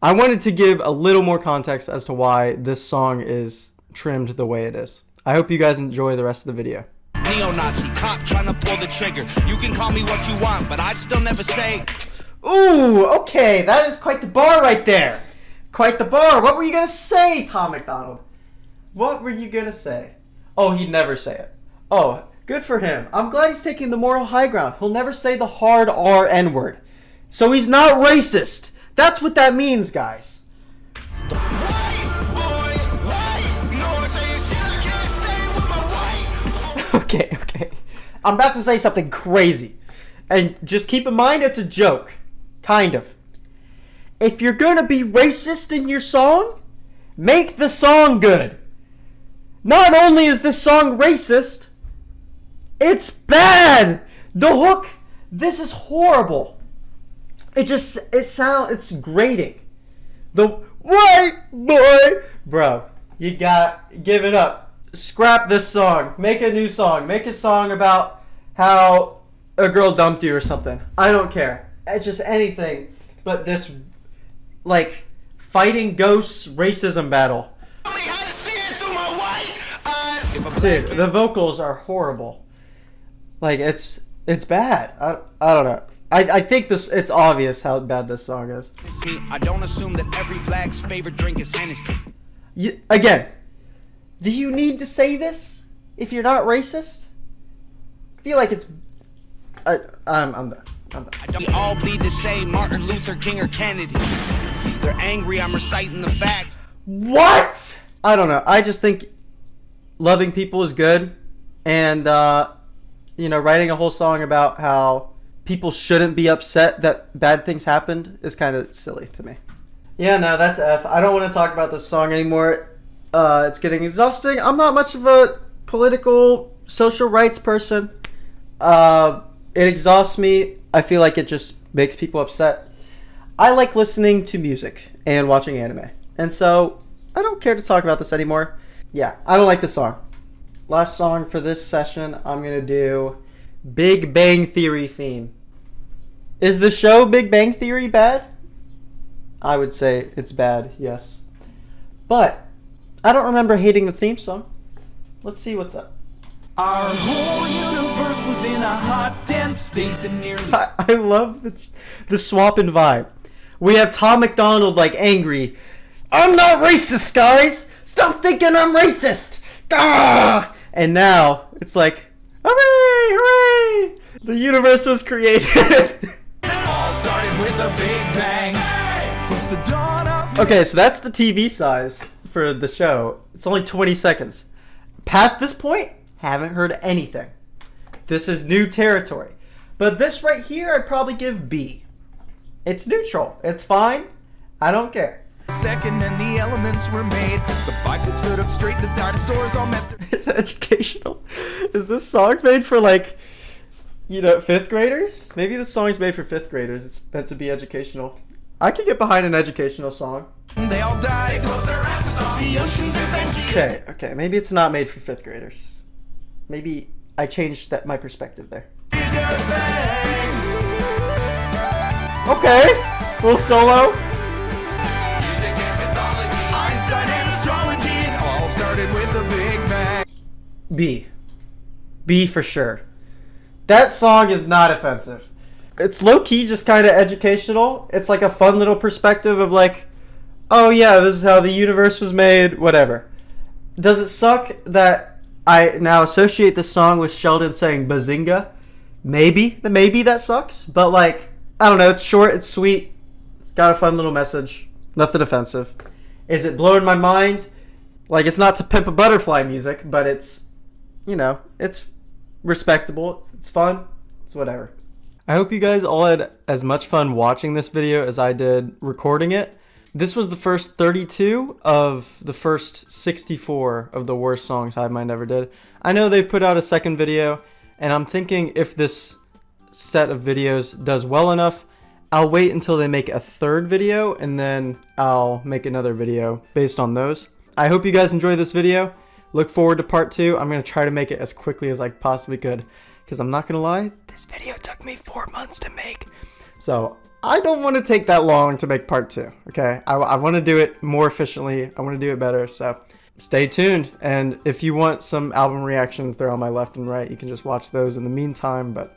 I wanted to give a little more context as to why this song is trimmed the way it is. I hope you guys enjoy the rest of the video. Neo-Nazi cop trying to pull the trigger. You can call me what you want, but I'd still never say. Ooh, okay, that is quite the bar right there. Quite the bar. What were you going to say, Tom McDonald? What were you going to say? Oh, he'd never say it. Oh, good for him. I'm glad he's taking the moral high ground. He'll never say the hard R N-word. So he's not racist. That's what that means, guys. Okay. I'm about to say something crazy. And just keep in mind it's a joke. Kind of. If you're gonna be racist in your song, make the song good. Not only is this song racist, it's bad. The hook, this is horrible. It's grating. The white boy, bro, you give it up. Scrap this song. Make a new song. Make a song about how a girl dumped you or something. I don't care. It's just anything but this, like, fighting ghosts racism battle. Dude, the vocals are horrible. Like, it's bad. I don't know. I think it's obvious how bad this song is. See, I don't assume that every black's favorite drink is Hennessy. Again, do you need to say this if you're not racist? I feel like it's... I'm done. We all bleed to say Martin Luther King or Kennedy. They're angry, I'm reciting the facts. What? I don't know. I just think loving people is good. And, you know, writing a whole song about how people shouldn't be upset that bad things happened is kind of silly to me. Yeah, no, that's F. I don't want to talk about this song anymore. It's getting exhausting. I'm not much of a political social rights person. It exhausts me. I feel like it just makes people upset. I like listening to music and watching anime. And so I don't care to talk about this anymore. Yeah, I don't like this song. Last song for this session, I'm going to do Big Bang Theory theme. Is the show Big Bang Theory bad? I would say it's bad, yes. But I don't remember hating the theme song. Let's see what's up. Our whole universe was in a hot, dense state that nearly... I love the swapping vibe. We have Tom McDonald like angry. I'm not racist, guys! Stop thinking I'm racist! Gah! And now it's like, hooray, hooray! The universe was created. All started with a big bang. Since the dawn of... Okay, so that's the TV size for the show. It's only 20 seconds. Past this point, haven't heard anything. This is new territory. But this right here, I'd probably give B. It's neutral. It's fine. I don't care. Second, and the elements were made. The biped stood up straight. The dinosaurs all met. It's educational. Is this song made for like You know, 5th graders? Maybe this song's made for 5th graders. It's meant to be educational. I could get behind an educational song. They all die. They close their asses on the oceans eventually. Okay, maybe it's not made for 5th graders. Maybe I changed my perspective there. Okay, little solo. Music and mythology, Einstein and astrology, it all started with the Big Bang. B for sure. That song is not offensive. It's low-key just kind of educational. It's like a fun little perspective of like, oh yeah, this is how the universe was made, whatever. Does it suck that I now associate this song with Sheldon saying bazinga? Maybe that sucks, but like, I don't know, it's short, it's sweet, it's got a fun little message, nothing offensive. Is it blowing my mind? Like, it's not To Pimp a Butterfly music, but it's, you know, it's respectable, it's fun, it's whatever. I hope you guys all had as much fun watching this video as I did recording it. This was the first 32 of the first 64 of the worst songs Hivemind ever did. I know they've put out a second video, and I'm thinking if this set of videos does well enough, I'll wait until they make a third video, and then I'll make another video based on those. I hope you guys enjoyed this video. Look forward to part 2. I'm going to try to make it as quickly as I possibly could, because I'm not going to lie, this video took me 4 months to make. So I don't want to take that long to make part 2, okay? I want to do it more efficiently. I want to do it better, so stay tuned. And if you want some album reactions, they're on my left and right. You can just watch those in the meantime. But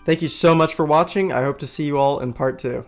thank you so much for watching. I hope to see you all in part 2.